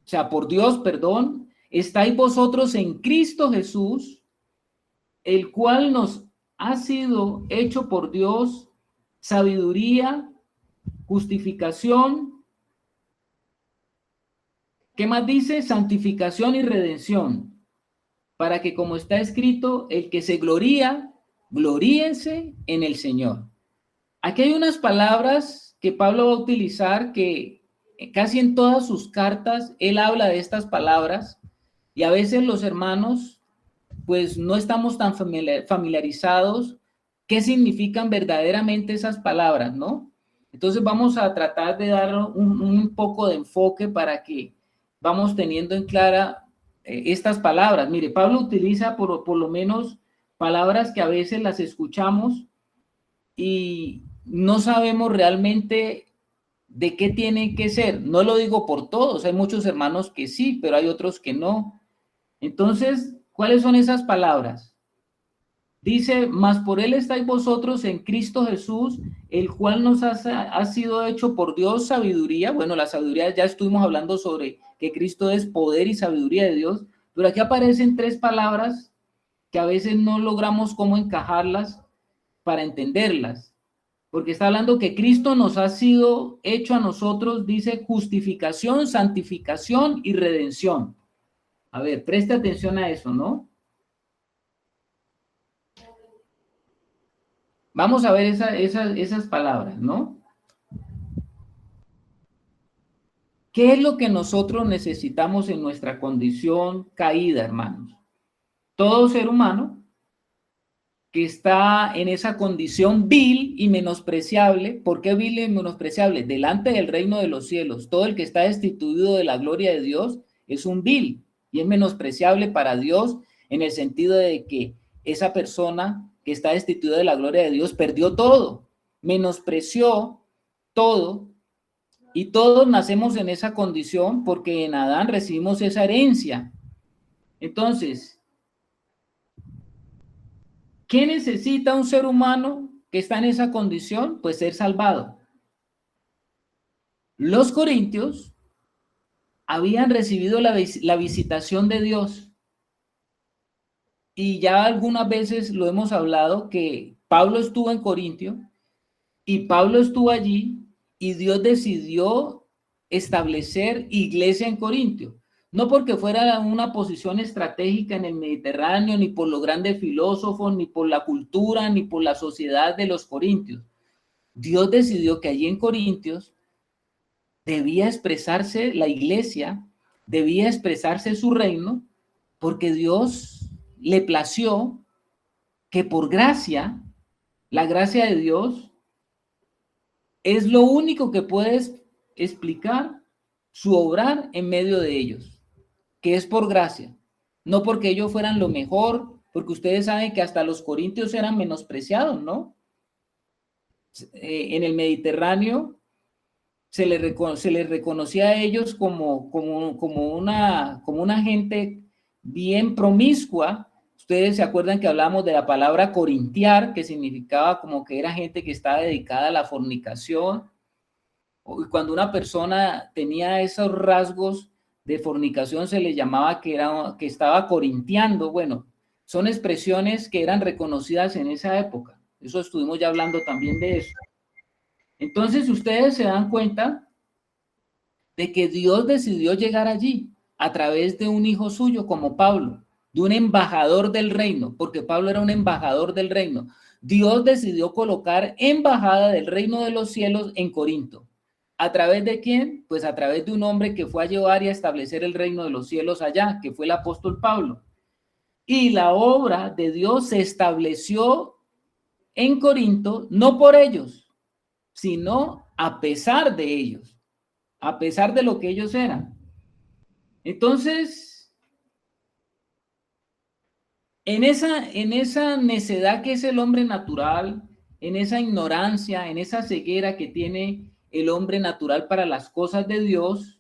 o sea, por Dios, perdón, estáis vosotros en Cristo Jesús, el cual nos ha sido hecho por Dios sabiduría, justificación. ¿Qué más dice? Santificación y redención, para que, como está escrito, el que se gloría, gloríense en el Señor. Aquí hay unas palabras que Pablo va a utilizar que casi en todas sus cartas él habla de estas palabras, y a veces los hermanos pues no estamos tan familiarizados qué significan verdaderamente esas palabras, ¿no? Entonces vamos a tratar de dar un poco de enfoque para que vamos teniendo en clara estas palabras. Mire, Pablo utiliza por lo menos palabras que a veces las escuchamos y no sabemos realmente de qué tienen que ser. No lo digo por todos, hay muchos hermanos que sí, pero hay otros que no. Entonces, ¿cuáles son esas palabras? Dice, mas por él estáis vosotros en Cristo Jesús, el cual nos ha sido hecho por Dios sabiduría. Bueno, la sabiduría, ya estuvimos hablando sobre que Cristo es poder y sabiduría de Dios, pero aquí aparecen tres palabras que a veces no logramos cómo encajarlas para entenderlas, porque está hablando que Cristo nos ha sido hecho a nosotros, dice justificación, santificación y redención. A ver, preste atención a eso, ¿no? Vamos a ver esas palabras, ¿no? ¿Qué es lo que nosotros necesitamos en nuestra condición caída, hermanos? Todo ser humano que está en esa condición vil y menospreciable. ¿Por qué vil y menospreciable? Delante del reino de los cielos, todo el que está destituido de la gloria de Dios es un vil y es menospreciable para Dios, en el sentido de que esa persona que está destituida de la gloria de Dios perdió todo, menospreció todo, y todos nacemos en esa condición porque en Adán recibimos esa herencia. Entonces, ¿qué necesita un ser humano que está en esa condición? Pues ser salvado. Los corintios habían recibido la visitación de Dios. Y ya algunas veces lo hemos hablado, que Pablo estuvo en Corintio y Pablo estuvo allí y Dios decidió establecer iglesia en Corintio. No porque fuera una posición estratégica en el Mediterráneo, ni por los grandes filósofos, ni por la cultura, ni por la sociedad de los corintios. Dios decidió que allí en Corintios debía expresarse la iglesia, debía expresarse su reino, porque Dios le plació que por gracia, la gracia de Dios es lo único que puede explicar su obrar en medio de ellos, que es por gracia, no porque ellos fueran lo mejor, porque ustedes saben que hasta los corintios eran menospreciados, ¿no? En el Mediterráneo se les reconocía a ellos como una gente bien promiscua. Ustedes se acuerdan que hablamos de la palabra corintiar, que significaba como que era gente que estaba dedicada a la fornicación. Y cuando una persona tenía esos rasgos de fornicación se le llamaba que estaba corintiando. Bueno, son expresiones que eran reconocidas en esa época. Eso estuvimos ya hablando también de eso. Entonces ustedes se dan cuenta de que Dios decidió llegar allí a través de un hijo suyo como Pablo, de un embajador del reino, porque Pablo era un embajador del reino. Dios decidió colocar embajada del reino de los cielos en Corinto. ¿A través de quién? Pues a través de un hombre que fue a llevar y a establecer el reino de los cielos allá, que fue el apóstol Pablo. Y la obra de Dios se estableció en Corinto, no por ellos, sino a pesar de ellos, a pesar de lo que ellos eran. Entonces, en esa necedad que es el hombre natural, en esa ignorancia, en esa ceguera que tiene el hombre natural para las cosas de Dios,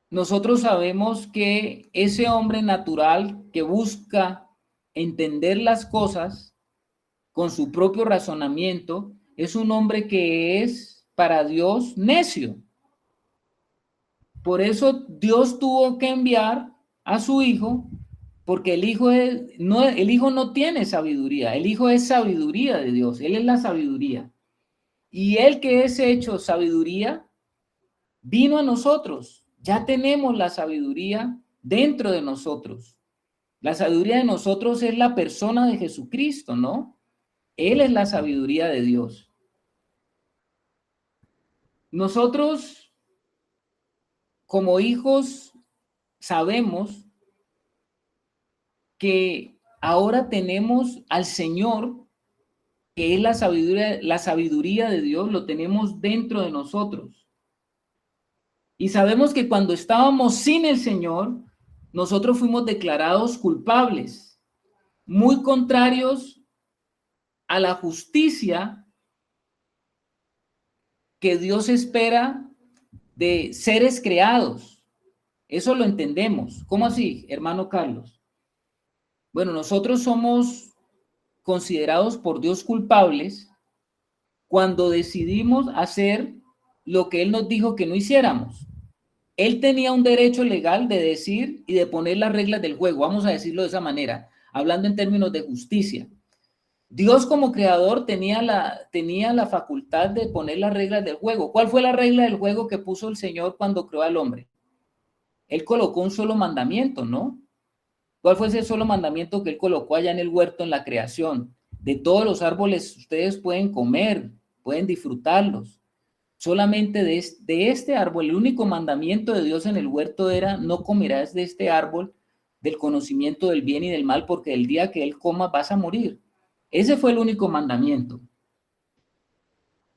nosotros sabemos que ese hombre natural que busca entender las cosas con su propio razonamiento es un hombre que es para Dios necio. Por eso Dios tuvo que enviar a su hijo, porque el hijo no tiene sabiduría, el hijo es sabiduría de Dios, él es la sabiduría. Y el que es hecho sabiduría vino a nosotros. Ya tenemos la sabiduría dentro de nosotros. La sabiduría de nosotros es la persona de Jesucristo, ¿no? Él es la sabiduría de Dios. Nosotros, como hijos, sabemos que ahora tenemos al Señor, que es la sabiduría de Dios, lo tenemos dentro de nosotros. Y sabemos que cuando estábamos sin el Señor, nosotros fuimos declarados culpables, muy contrarios a la justicia que Dios espera de seres creados. Eso lo entendemos. ¿Cómo así, hermano Carlos? Bueno, nosotros somos considerados por Dios culpables cuando decidimos hacer lo que Él nos dijo que no hiciéramos. Él tenía un derecho legal de decir y de poner las reglas del juego, vamos a decirlo de esa manera, hablando en términos de justicia. Dios como creador tenía la facultad de poner las reglas del juego. ¿Cuál fue la regla del juego que puso el Señor cuando creó al hombre? Él colocó un solo mandamiento, ¿no? ¿Cuál fue ese solo mandamiento que Él colocó allá en el huerto en la creación? De todos los árboles ustedes pueden comer, pueden disfrutarlos. Solamente de este árbol, el único mandamiento de Dios en el huerto era: no comerás de este árbol del conocimiento del bien y del mal, porque el día que él coma vas a morir. Ese fue el único mandamiento.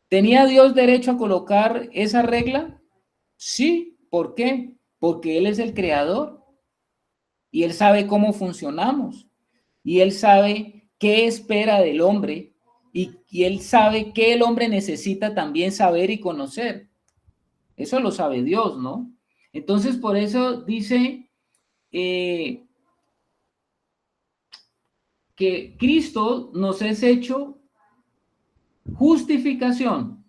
¿Tenía Dios derecho a colocar esa regla? Sí. ¿Por qué? Porque Él es el creador y Él sabe cómo funcionamos y Él sabe qué espera del hombre y Él sabe qué el hombre necesita también saber y conocer. Eso lo sabe Dios, ¿no? Entonces, por eso dice que Cristo nos es hecho justificación,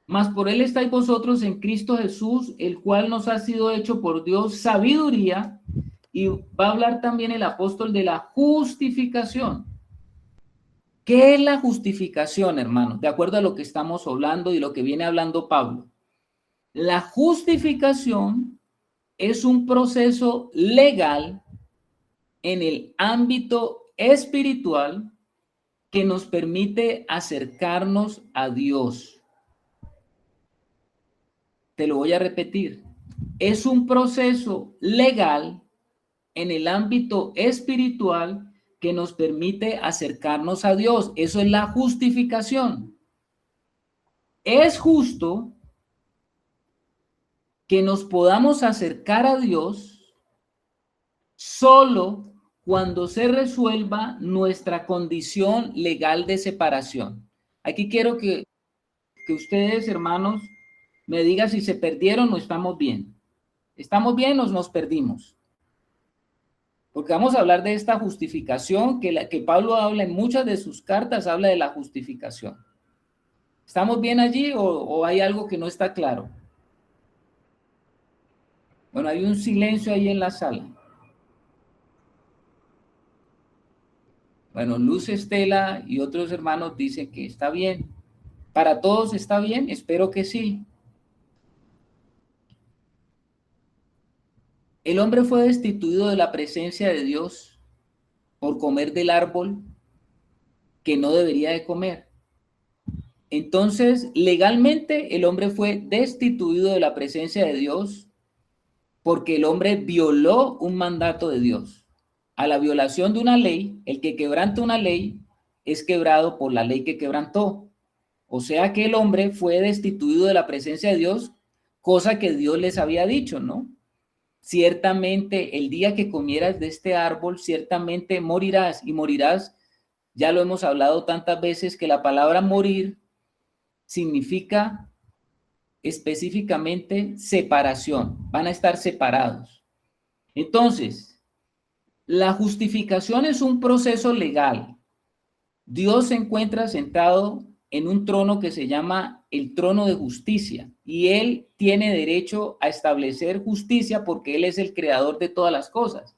mas por Él estáis vosotros en Cristo Jesús, el cual nos ha sido hecho por Dios sabiduría, y va a hablar también el apóstol de la justificación. ¿Qué es la justificación, hermanos? De acuerdo a lo que estamos hablando y lo que viene hablando Pablo. La justificación es un proceso legal en el ámbito espiritual que nos permite acercarnos a Dios. Te lo voy a repetir. Es un proceso legal en el ámbito espiritual que nos permite acercarnos a Dios. Eso es la justificación. Es justo que nos podamos acercar a Dios solo cuando se resuelva nuestra condición legal de separación. Aquí quiero que ustedes, hermanos, me digan si se perdieron o estamos bien. ¿Estamos bien o nos perdimos? Porque vamos a hablar de esta justificación que Pablo habla en muchas de sus cartas, habla de la justificación. ¿Estamos bien allí o hay algo que no está claro? Bueno, hay un silencio ahí en la sala. Bueno, Luz Estela y otros hermanos dicen que está bien. ¿Para todos está bien? Espero que sí. El hombre fue destituido de la presencia de Dios por comer del árbol que no debería de comer. Entonces, legalmente, el hombre fue destituido de la presencia de Dios porque el hombre violó un mandato de Dios. A la violación de una ley, el que quebranta una ley es quebrado por la ley que quebrantó. O sea que el hombre fue destituido de la presencia de Dios, cosa que Dios les había dicho, ¿no? Ciertamente el día que comieras de este árbol, ciertamente morirás, y morirás, ya lo hemos hablado tantas veces, que la palabra morir significa específicamente separación, van a estar separados. Entonces, la justificación es un proceso legal. Dios se encuentra sentado en un trono que se llama el trono de justicia y Él tiene derecho a establecer justicia porque Él es el creador de todas las cosas.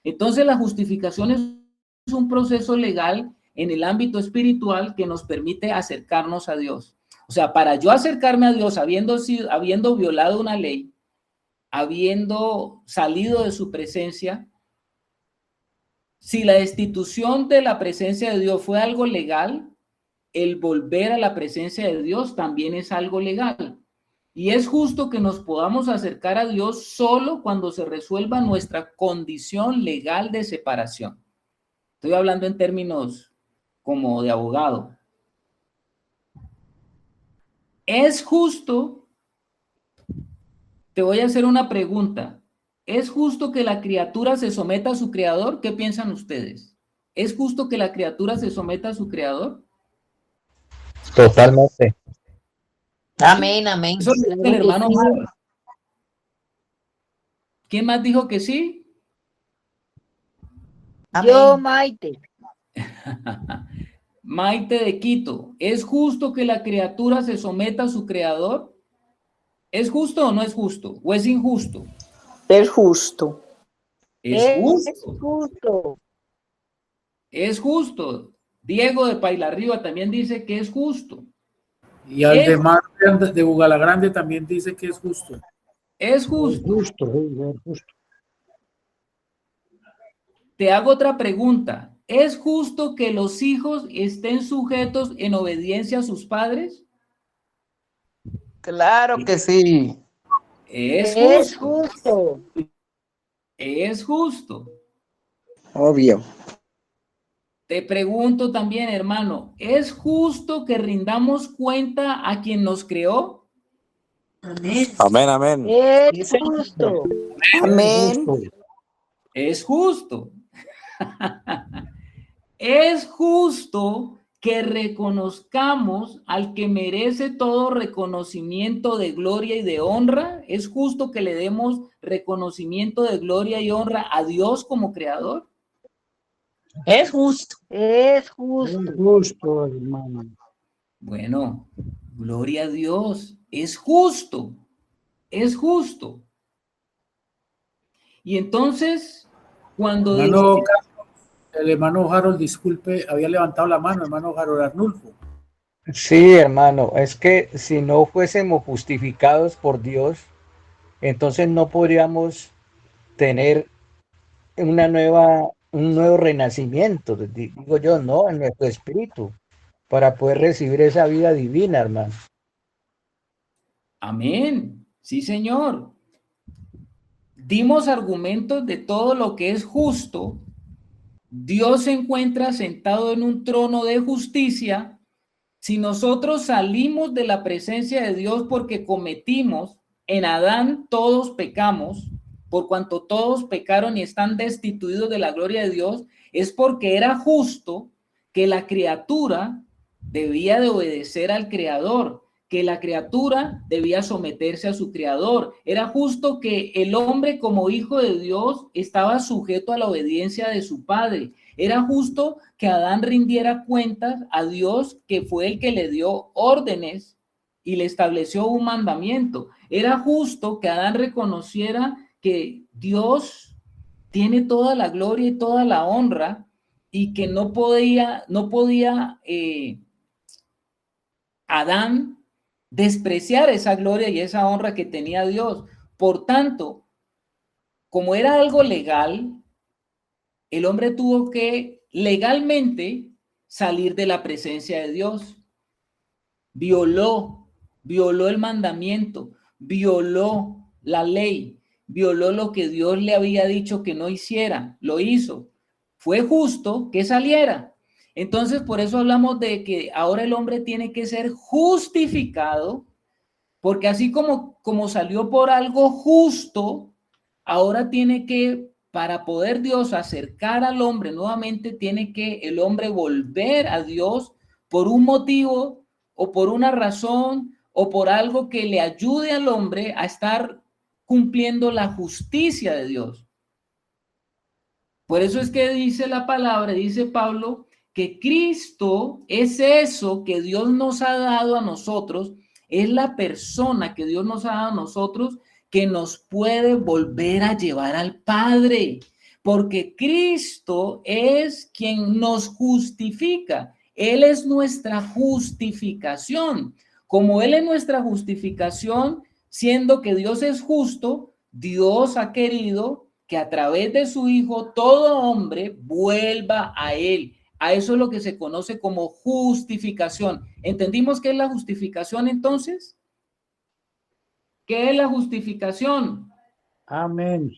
Entonces, la justificación es un proceso legal en el ámbito espiritual que nos permite acercarnos a Dios. O sea, para yo acercarme a Dios habiendo violado una ley, habiendo salido de su presencia, si la destitución de la presencia de Dios fue algo legal, el volver a la presencia de Dios también es algo legal. Y es justo que nos podamos acercar a Dios solo cuando se resuelva nuestra condición legal de separación. Estoy hablando en términos como de abogado. Es justo, te voy a hacer una pregunta. ¿Es justo que la criatura se someta a su creador? ¿Qué piensan ustedes? ¿Es justo que la criatura se someta a su creador? Totalmente. Amén, amén. Eso lo dice el hermano Harold. ¿Quién más dijo que sí? Yo, Maite. Maite de Quito. ¿Es justo que la criatura se someta a su creador? ¿Es justo o no es justo? ¿O es injusto? Es justo. Es justo. Es justo. Es justo. Diego de Paila Arriba también dice que es justo. Y Aldemar de Bugalagrande también dice que es justo. Es justo. Justo, es justo. Te hago otra pregunta. ¿Es justo que los hijos estén sujetos en obediencia a sus padres? Claro que sí. Es justo. justo. Es justo. Obvio. Te pregunto también, hermano, ¿es justo que rindamos cuenta a quien nos creó? Amén, amén. Es justo. Amén. Es justo. Es justo que reconozcamos al que merece todo reconocimiento de gloria y de honra. Es justo que le demos reconocimiento de gloria y honra a Dios como creador. Es justo. Es justo. Es justo, hermano. Bueno, gloria a Dios. Es justo. Es justo. Y entonces, cuando Hermano, el hermano Harold, disculpe, había levantado la mano, hermano Harold Arnulfo. Sí, hermano, es que si no fuésemos justificados por Dios, entonces no podríamos tener un nuevo renacimiento, digo yo, ¿no? En nuestro espíritu, para poder recibir esa vida divina, hermano. amén. Sí, Señor. Dimos argumentos de todo lo que es justo. Dios se encuentra sentado en un trono de justicia. Si nosotros salimos de la presencia de Dios porque cometimos, en Adán todos pecamos, por cuanto todos pecaron y están destituidos de la gloria de Dios, es porque era justo que la criatura debía de obedecer al Creador, que la criatura debía someterse a su Creador. Era justo que el hombre como hijo de Dios estaba sujeto a la obediencia de su padre. Era justo que Adán rindiera cuentas a Dios, que fue el que le dio órdenes y le estableció un mandamiento. Era justo que Adán reconociera que Dios tiene toda la gloria y toda la honra y que no podía Adán despreciar esa gloria y esa honra que tenía Dios. Por tanto, como era algo legal, el hombre tuvo que legalmente salir de la presencia de Dios. Violó el mandamiento, violó la ley, violó lo que Dios le había dicho que no hiciera, lo hizo. Fue justo que saliera. Entonces, por eso hablamos de que ahora el hombre tiene que ser justificado, porque así como salió por algo justo, ahora tiene que, para poder Dios acercar al hombre nuevamente, tiene que el hombre volver a Dios por un motivo o por una razón o por algo que le ayude al hombre a estar cumpliendo la justicia de Dios. Por eso es que dice la palabra, dice Pablo, que Cristo es eso que Dios nos ha dado a nosotros, es la persona que Dios nos ha dado a nosotros que nos puede volver a llevar al Padre, porque Cristo es quien nos justifica. Él es nuestra justificación. Como Él es nuestra justificación, siendo que Dios es justo, Dios ha querido que a través de su Hijo todo hombre vuelva a Él. A eso es lo que se conoce como justificación. ¿Entendimos qué es la justificación entonces? ¿Qué es la justificación? Amén.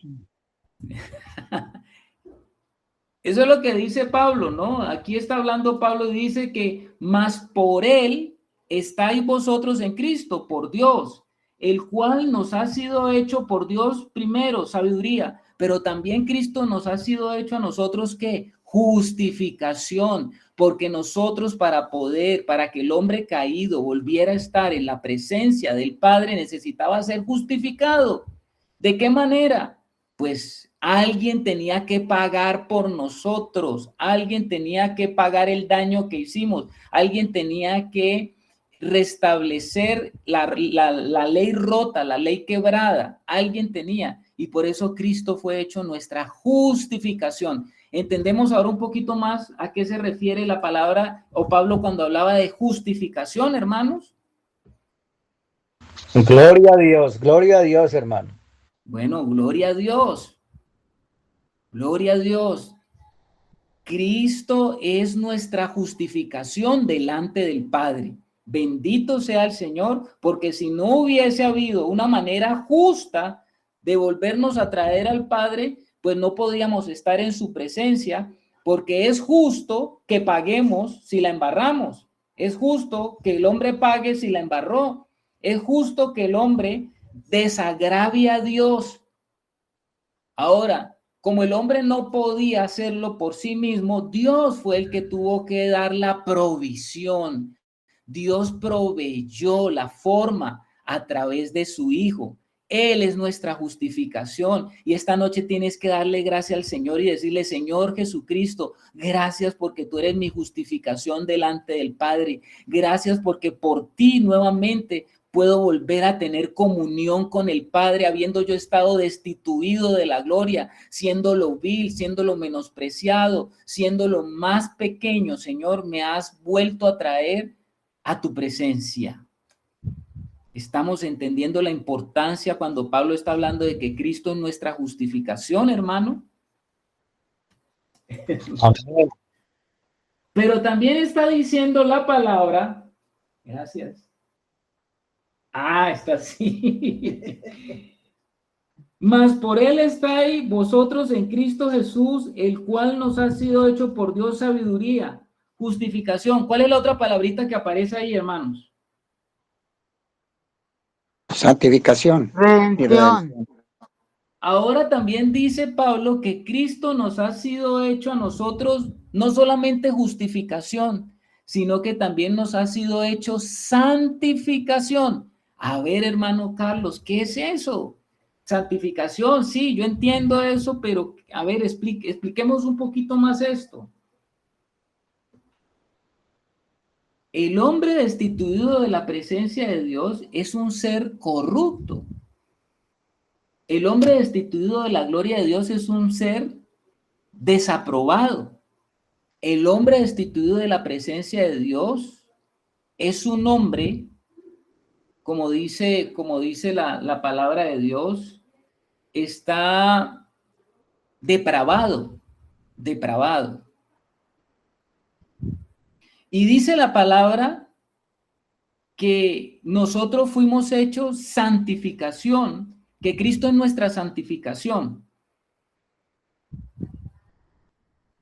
Eso es lo que dice Pablo, ¿no? Aquí está hablando Pablo y dice que más por Él estáis vosotros en Cristo, por Dios, el cual nos ha sido hecho por Dios primero, sabiduría, pero también Cristo nos ha sido hecho a nosotros, ¿qué? Justificación, porque nosotros para que el hombre caído volviera a estar en la presencia del Padre necesitaba ser justificado. ¿De qué manera? Pues alguien tenía que pagar por nosotros, alguien tenía que pagar el daño que hicimos, alguien tenía que restablecer la ley rota, la ley quebrada, alguien tenía, y por eso Cristo fue hecho nuestra justificación. ¿Entendemos ahora un poquito más a qué se refiere la palabra o Pablo cuando hablaba de justificación, hermanos? Gloria a Dios, hermano. Bueno, gloria a Dios. Gloria a Dios. Cristo es nuestra justificación delante del Padre. Bendito sea el Señor, porque si no hubiese habido una manera justa de volvernos a traer al Padre, pues no podríamos estar en su presencia, porque es justo que paguemos si la embarramos. Es justo que el hombre pague si la embarró. Es justo que el hombre desagravie a Dios. Ahora, como el hombre no podía hacerlo por sí mismo, Dios fue el que tuvo que dar la provisión. Dios proveyó la forma a través de su Hijo. Él es nuestra justificación. Y esta noche tienes que darle gracias al Señor y decirle, Señor Jesucristo, gracias porque tú eres mi justificación delante del Padre. Gracias porque por ti nuevamente puedo volver a tener comunión con el Padre, habiendo yo estado destituido de la gloria, siendo lo vil, siendo lo menospreciado, siendo lo más pequeño. Señor, me has vuelto a traer a tu presencia. Estamos entendiendo la importancia cuando Pablo está hablando de que Cristo es nuestra justificación, hermano. Amén. Pero también está diciendo la palabra, gracias. Está así. Mas por él estáis vosotros en Cristo Jesús, el cual nos ha sido hecho por Dios sabiduría, justificación. ¿Cuál es la otra palabrita que aparece ahí, hermanos? Santificación. Redención. Ahora también dice Pablo que Cristo nos ha sido hecho a nosotros no solamente justificación, sino que también nos ha sido hecho santificación. A ver, hermano Carlos, ¿qué es eso? Santificación, sí, yo entiendo eso, pero a ver, expliquemos un poquito más esto. El hombre destituido de la presencia de Dios es un ser corrupto. El hombre destituido de la gloria de Dios es un ser desaprobado. El hombre destituido de la presencia de Dios es un hombre, como dice la palabra de Dios, está depravado. Y dice la palabra que nosotros fuimos hechos santificación, que Cristo es nuestra santificación.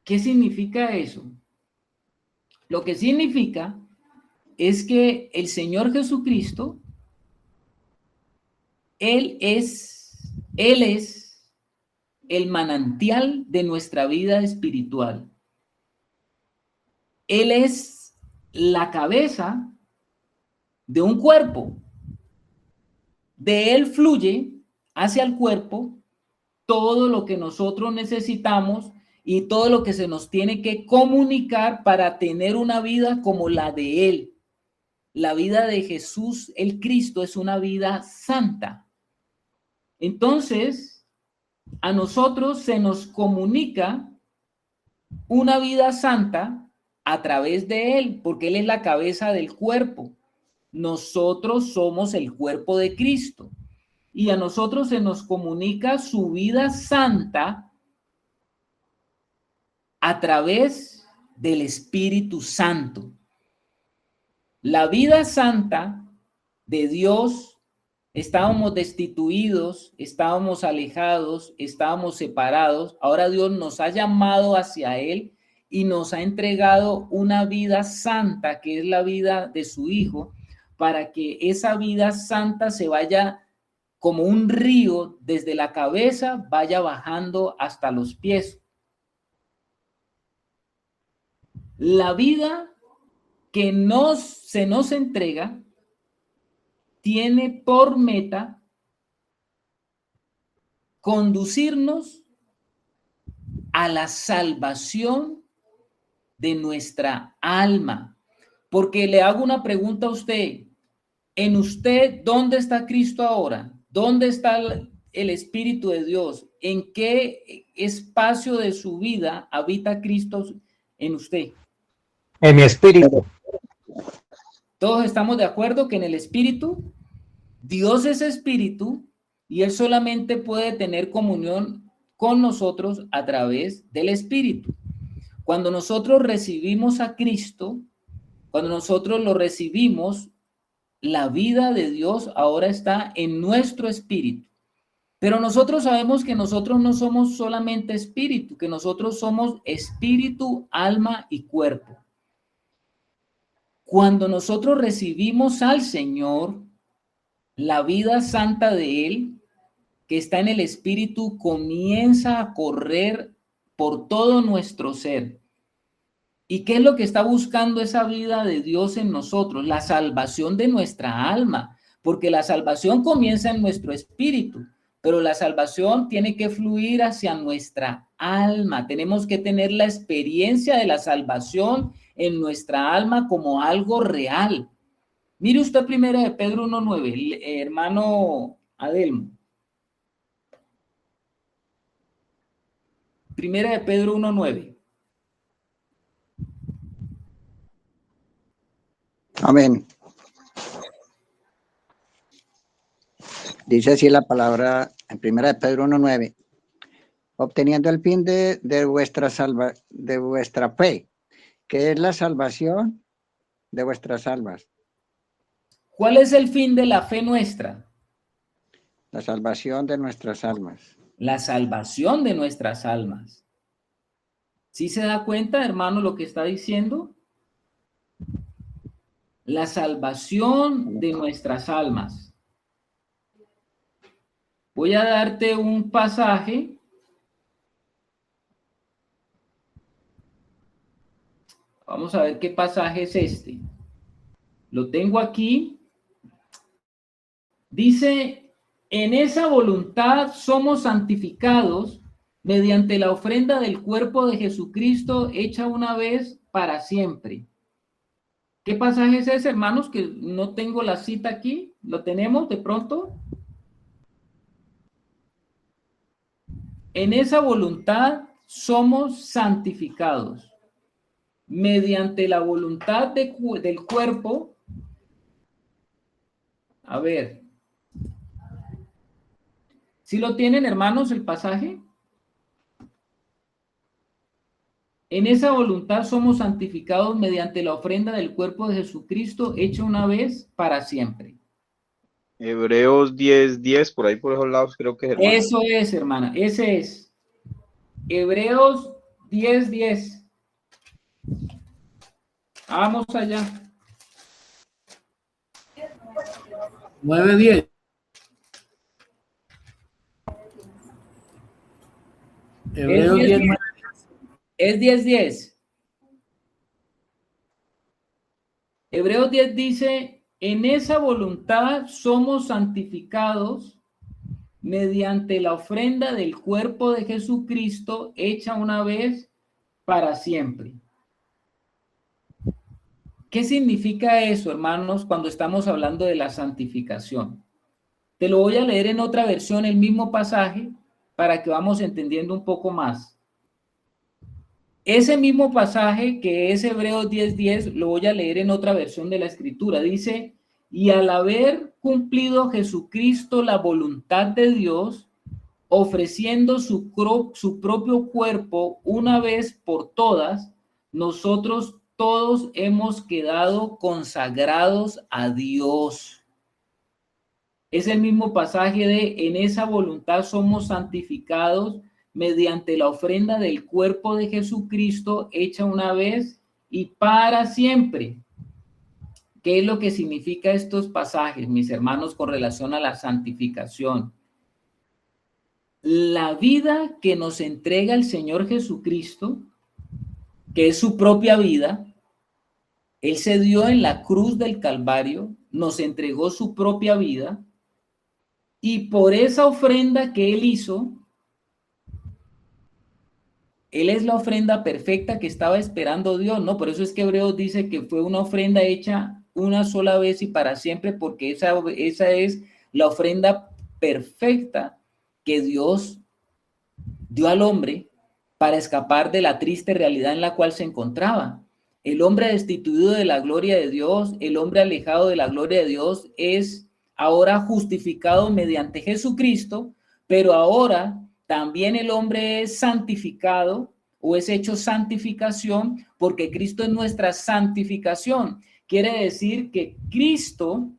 ¿Qué significa eso? Lo que significa es que el Señor Jesucristo, Él es el manantial de nuestra vida espiritual. Él es la cabeza de un cuerpo. De él fluye hacia el cuerpo todo lo que nosotros necesitamos y todo lo que se nos tiene que comunicar para tener una vida como la de él. La vida de Jesús, el Cristo, es una vida santa. Entonces, a nosotros se nos comunica una vida santa a través de él, porque él es la cabeza del cuerpo. Nosotros somos el cuerpo de Cristo. Y a nosotros se nos comunica su vida santa a través del Espíritu Santo. La vida santa de Dios, estábamos destituidos, estábamos alejados, estábamos separados. Ahora Dios nos ha llamado hacia Él y nos ha entregado una vida santa, que es la vida de su Hijo, para que esa vida santa se vaya como un río desde la cabeza, vaya bajando hasta los pies. La vida que se nos entrega tiene por meta conducirnos a la salvación de nuestra alma. Porque le hago una pregunta a usted. En usted, ¿dónde está Cristo ahora? ¿Dónde está el Espíritu de Dios? ¿En qué espacio de su vida habita Cristo en usted? En mi espíritu. Todos estamos de acuerdo que en el Espíritu, Dios es Espíritu y Él solamente puede tener comunión con nosotros a través del Espíritu. Cuando nosotros recibimos a Cristo, cuando nosotros lo recibimos, la vida de Dios ahora está en nuestro espíritu. Pero nosotros sabemos que nosotros no somos solamente espíritu, que nosotros somos espíritu, alma y cuerpo. Cuando nosotros recibimos al Señor, la vida santa de Él, que está en el espíritu, comienza a correr por todo nuestro ser. ¿Y qué es lo que está buscando esa vida de Dios en nosotros? La salvación de nuestra alma, porque la salvación comienza en nuestro espíritu, pero la salvación tiene que fluir hacia nuestra alma. Tenemos que tener la experiencia de la salvación en nuestra alma como algo real. Mire usted primera de Pedro 1:9, hermano Adelmo. Primera de Pedro 1:9. Amén. Dice así la palabra en primera de Pedro 1:9, obteniendo el fin de vuestra fe, que es la salvación de vuestras almas. ¿Cuál es el fin de la fe nuestra? La salvación de nuestras almas. La salvación de nuestras almas. ¿Sí se da cuenta, hermano, lo que está diciendo? La salvación de nuestras almas. Voy a darte un pasaje. Vamos a ver qué pasaje es este. Lo tengo aquí. Dice, en esa voluntad somos santificados mediante la ofrenda del cuerpo de Jesucristo hecha una vez para siempre. ¿Qué pasaje es ese, hermanos? Que no tengo la cita aquí. ¿Lo tenemos de pronto? En esa voluntad somos santificados mediante la voluntad del cuerpo. A ver. ¿Sí lo tienen, hermanos, el pasaje? En esa voluntad somos santificados mediante la ofrenda del cuerpo de Jesucristo hecha una vez para siempre. Hebreos 10:10, por ahí por esos lados creo que es, hermano. Eso es, hermana, ese es. Hebreos 10:10. Vamos allá. 9:10. Hebreos 10. Es 10:10. Hebreos 10 dice, En esa voluntad somos santificados mediante la ofrenda del cuerpo de Jesucristo hecha una vez para siempre. ¿Qué significa eso, hermanos, cuando estamos hablando de la santificación? Te lo voy a leer en otra versión, el mismo pasaje, para que vamos entendiendo un poco más. Ese mismo pasaje que es Hebreos 10:10, lo voy a leer en otra versión de la Escritura. Dice, y al haber cumplido Jesucristo la voluntad de Dios, ofreciendo su propio cuerpo una vez por todas, nosotros todos hemos quedado consagrados a Dios. Es el mismo pasaje de, en esa voluntad somos santificados mediante la ofrenda del cuerpo de Jesucristo hecha una vez y para siempre. ¿Qué es lo que significa estos pasajes, mis hermanos, con relación a la santificación? La vida que nos entrega el Señor Jesucristo, que es su propia vida, Él se dio en la cruz del Calvario, nos entregó su propia vida, y por esa ofrenda que Él hizo, Él es la ofrenda perfecta que estaba esperando Dios, ¿no? Por eso es que Hebreos dice que fue una ofrenda hecha una sola vez y para siempre, porque esa es la ofrenda perfecta que Dios dio al hombre para escapar de la triste realidad en la cual se encontraba. El hombre destituido de la gloria de Dios, el hombre alejado de la gloria de Dios, es ahora justificado mediante Jesucristo, pero ahora también el hombre es santificado o es hecho santificación porque Cristo es nuestra santificación. Quiere decir que Cristo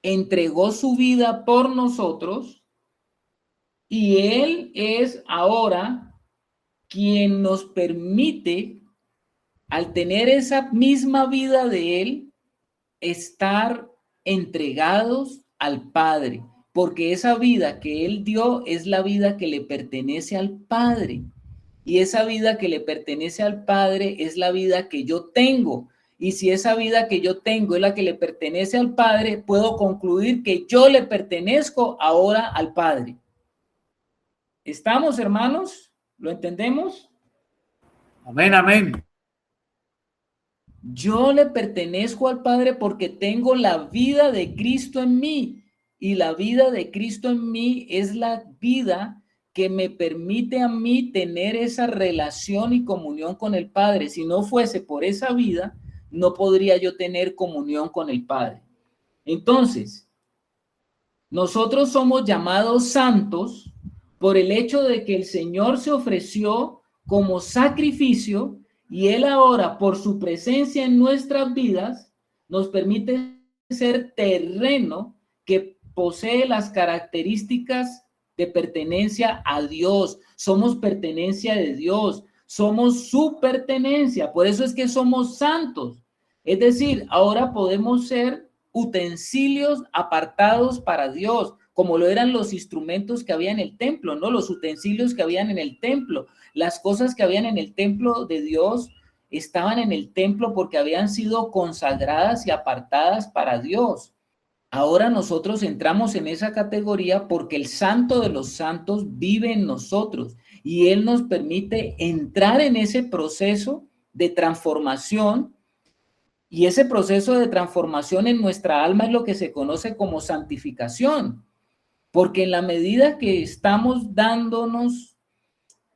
entregó su vida por nosotros y Él es ahora quien nos permite, al tener esa misma vida de Él, estar entregados al Padre, porque esa vida que Él dio es la vida que le pertenece al Padre, y esa vida que le pertenece al Padre es la vida que yo tengo, y si esa vida que yo tengo es la que le pertenece al Padre, puedo concluir que yo le pertenezco ahora al Padre. ¿Estamos, hermanos? ¿Lo entendemos? Amén, amén. Yo le pertenezco al Padre porque tengo la vida de Cristo en mí, y la vida de Cristo en mí es la vida que me permite a mí tener esa relación y comunión con el Padre. Si no fuese por esa vida, no podría yo tener comunión con el Padre. Entonces, nosotros somos llamados santos por el hecho de que el Señor se ofreció como sacrificio y Él ahora, por su presencia en nuestras vidas, nos permite ser terreno que posee las características de pertenencia a Dios. Somos pertenencia de Dios, somos su pertenencia, por eso es que somos santos. Es decir, ahora podemos ser utensilios apartados para Dios, como lo eran los instrumentos que había en el templo, ¿no? Los utensilios que habían en el templo, las cosas que habían en el templo de Dios estaban en el templo porque habían sido consagradas y apartadas para Dios. Ahora nosotros entramos en esa categoría porque el Santo de los Santos vive en nosotros y Él nos permite entrar en ese proceso de transformación. Y ese proceso de transformación en nuestra alma es lo que se conoce como santificación, porque en la medida que estamos dándonos,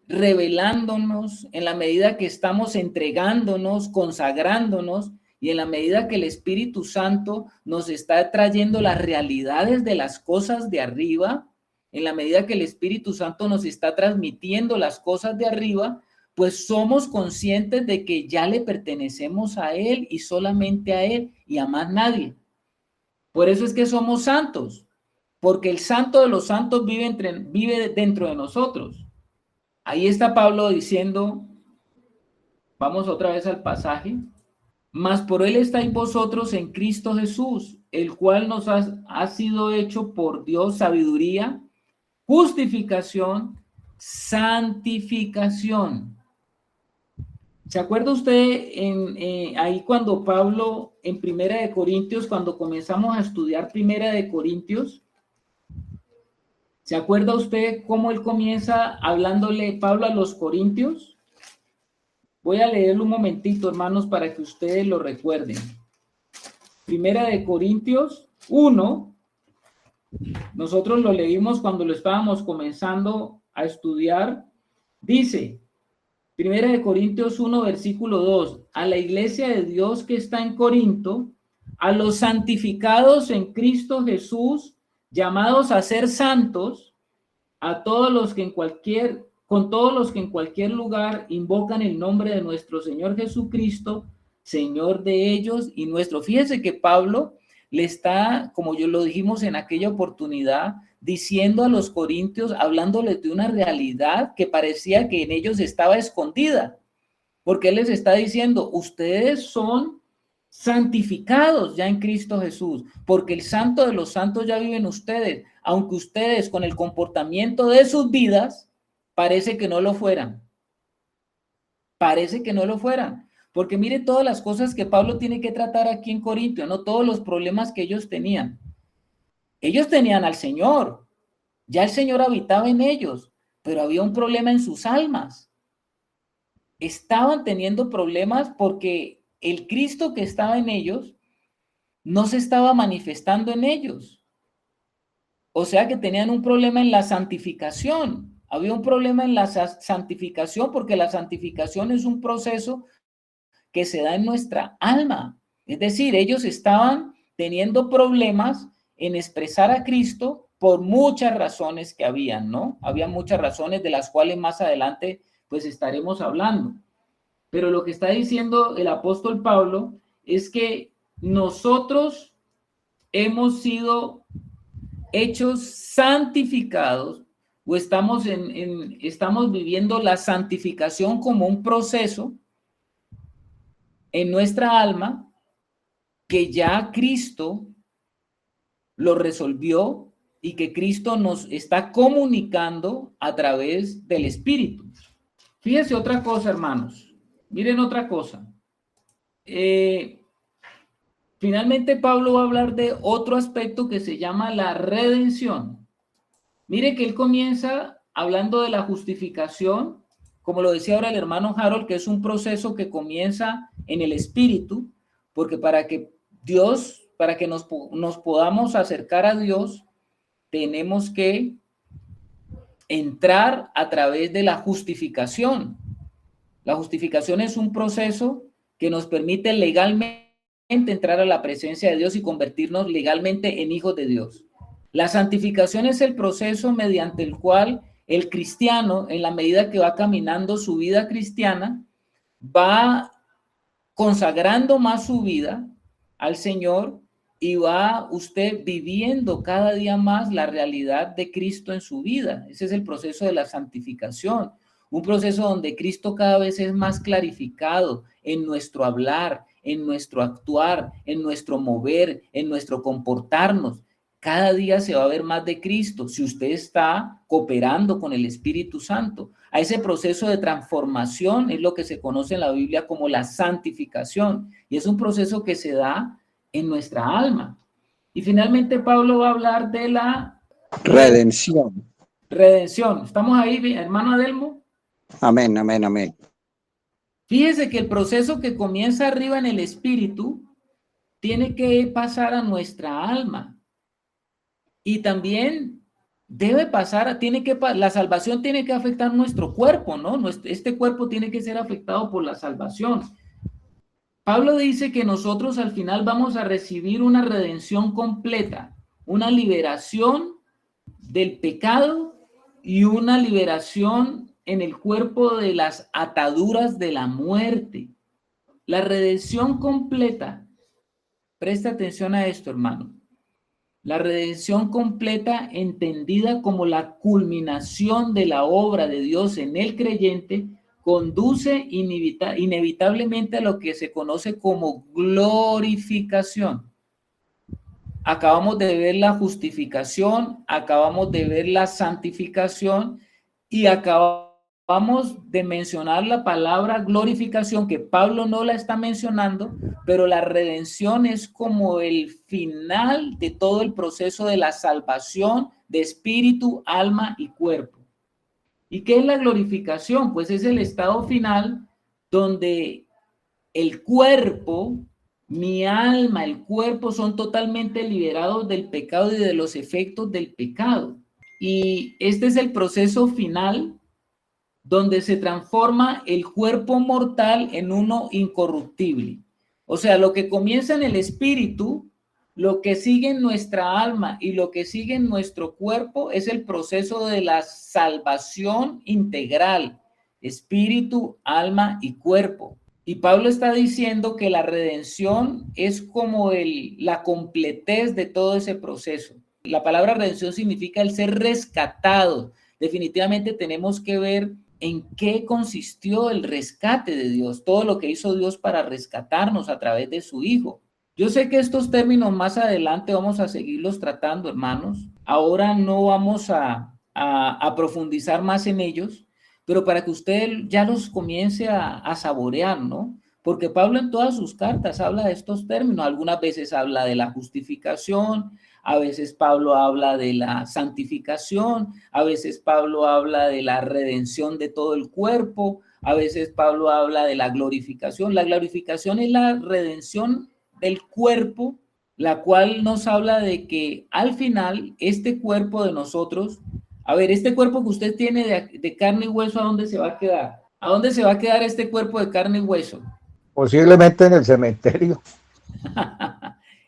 revelándonos, en la medida que estamos entregándonos, consagrándonos, y en la medida que el Espíritu Santo nos está trayendo las realidades de las cosas de arriba, en la medida que el Espíritu Santo nos está transmitiendo las cosas de arriba, pues somos conscientes de que ya le pertenecemos a Él y solamente a Él y a más nadie. Por eso es que somos santos, porque el Santo de los Santos vive dentro de nosotros. Ahí está Pablo diciendo, vamos otra vez al pasaje, mas por Él estáis vosotros en Cristo Jesús, el cual nos ha sido hecho por Dios sabiduría, justificación, santificación. ¿Se acuerda usted ahí cuando Pablo, en Primera de Corintios, cuando comenzamos a estudiar Primera de Corintios, ¿se acuerda usted cómo él comienza hablándole Pablo a los corintios? Voy a leerlo un momentito, hermanos, para que ustedes lo recuerden. Primera de Corintios 1, nosotros lo leímos cuando lo estábamos comenzando a estudiar. Dice, Primera de Corintios 1, versículo 2, a la iglesia de Dios que está en Corinto, a los santificados en Cristo Jesús, llamados a ser santos, a todos los que con todos los que en cualquier lugar invocan el nombre de nuestro Señor Jesucristo, Señor de ellos y nuestro. Fíjese que Pablo le está, como yo lo dijimos en aquella oportunidad, diciendo a los corintios, hablándoles de una realidad que parecía que en ellos estaba escondida, porque él les está diciendo, ustedes son santificados ya en Cristo Jesús, porque el santo de los santos ya vive en ustedes, aunque ustedes con el comportamiento de sus vidas parece que no lo fueran. Parece que no lo fueran, porque mire todas las cosas que Pablo tiene que tratar aquí en Corintio, no todos los problemas que ellos tenían. Ellos tenían al Señor, ya el Señor habitaba en ellos, pero había un problema en sus almas. Estaban teniendo problemas porque el Cristo que estaba en ellos no se estaba manifestando en ellos. O sea que tenían un problema en la santificación. Había un problema en la santificación porque la santificación es un proceso que se da en nuestra alma. Es decir, ellos estaban teniendo problemas en expresar a Cristo por muchas razones que habían, ¿no? Había muchas razones de las cuales más adelante pues estaremos hablando. Pero lo que está diciendo el apóstol Pablo es que nosotros hemos sido hechos santificados o estamos viviendo la santificación como un proceso en nuestra alma que ya Cristo lo resolvió y que Cristo nos está comunicando a través del Espíritu. Fíjense otra cosa, hermanos. Miren otra cosa. Finalmente Pablo va a hablar de otro aspecto que se llama la redención. Mire que él comienza hablando de la justificación, como lo decía ahora el hermano Harold, que es un proceso que comienza en el Espíritu, porque para que nos podamos acercar a Dios, tenemos que entrar a través de la justificación. La justificación es un proceso que nos permite legalmente entrar a la presencia de Dios y convertirnos legalmente en hijos de Dios. La santificación es el proceso mediante el cual el cristiano, en la medida que va caminando su vida cristiana, va consagrando más su vida al Señor y va usted viviendo cada día más la realidad de Cristo en su vida. Ese es el proceso de la santificación. Un proceso donde Cristo cada vez es más clarificado en nuestro hablar, en nuestro actuar, en nuestro mover, en nuestro comportarnos. Cada día se va a ver más de Cristo si usted está cooperando con el Espíritu Santo. A ese proceso de transformación es lo que se conoce en la Biblia como la santificación. Y es un proceso que se da en nuestra alma. Y finalmente Pablo va a hablar de la redención. Redención. ¿Estamos ahí, hermano Adelmo? Amén, amén, amén. Fíjese que el proceso que comienza arriba en el espíritu tiene que pasar a nuestra alma. Y también debe pasar, la salvación tiene que afectar nuestro cuerpo, ¿no? Este cuerpo tiene que ser afectado por la salvación. Pablo dice que nosotros al final vamos a recibir una redención completa, una liberación del pecado y una liberación en el cuerpo de las ataduras de la muerte. La redención completa, presta atención a esto, hermano. La redención completa, entendida como la culminación de la obra de Dios en el creyente, conduce inevitablemente a lo que se conoce como glorificación. Acabamos de ver la justificación, acabamos de ver la santificación y acabamos Acabamos de mencionar la palabra glorificación, que Pablo no la está mencionando, pero la redención es como el final de todo el proceso de la salvación de espíritu, alma y cuerpo. ¿Y qué es la glorificación? Pues es el estado final donde el cuerpo, mi alma, el cuerpo son totalmente liberados del pecado y de los efectos del pecado. Y este es el proceso final donde se transforma el cuerpo mortal en uno incorruptible. O sea, lo que comienza en el espíritu, lo que sigue en nuestra alma y lo que sigue en nuestro cuerpo es el proceso de la salvación integral, espíritu, alma y cuerpo. Y Pablo está diciendo que la redención es como la completez de todo ese proceso. La palabra redención significa el ser rescatado. Definitivamente tenemos que ver en qué consistió el rescate de Dios, todo lo que hizo Dios para rescatarnos a través de su Hijo. Yo sé que estos términos más adelante vamos a seguirlos tratando, hermanos. Ahora no vamos a profundizar más en ellos, pero para que usted ya los comience a saborear, ¿no? Porque Pablo en todas sus cartas habla de estos términos. Algunas veces habla de la justificación, a veces Pablo habla de la santificación, a veces Pablo habla de la redención de todo el cuerpo, a veces Pablo habla de la glorificación. La glorificación es la redención del cuerpo, la cual nos habla de que al final este cuerpo de nosotros, a ver, este cuerpo que usted tiene de carne y hueso, ¿a dónde se va a quedar? ¿A dónde se va a quedar este cuerpo de carne y hueso? Posiblemente en el cementerio.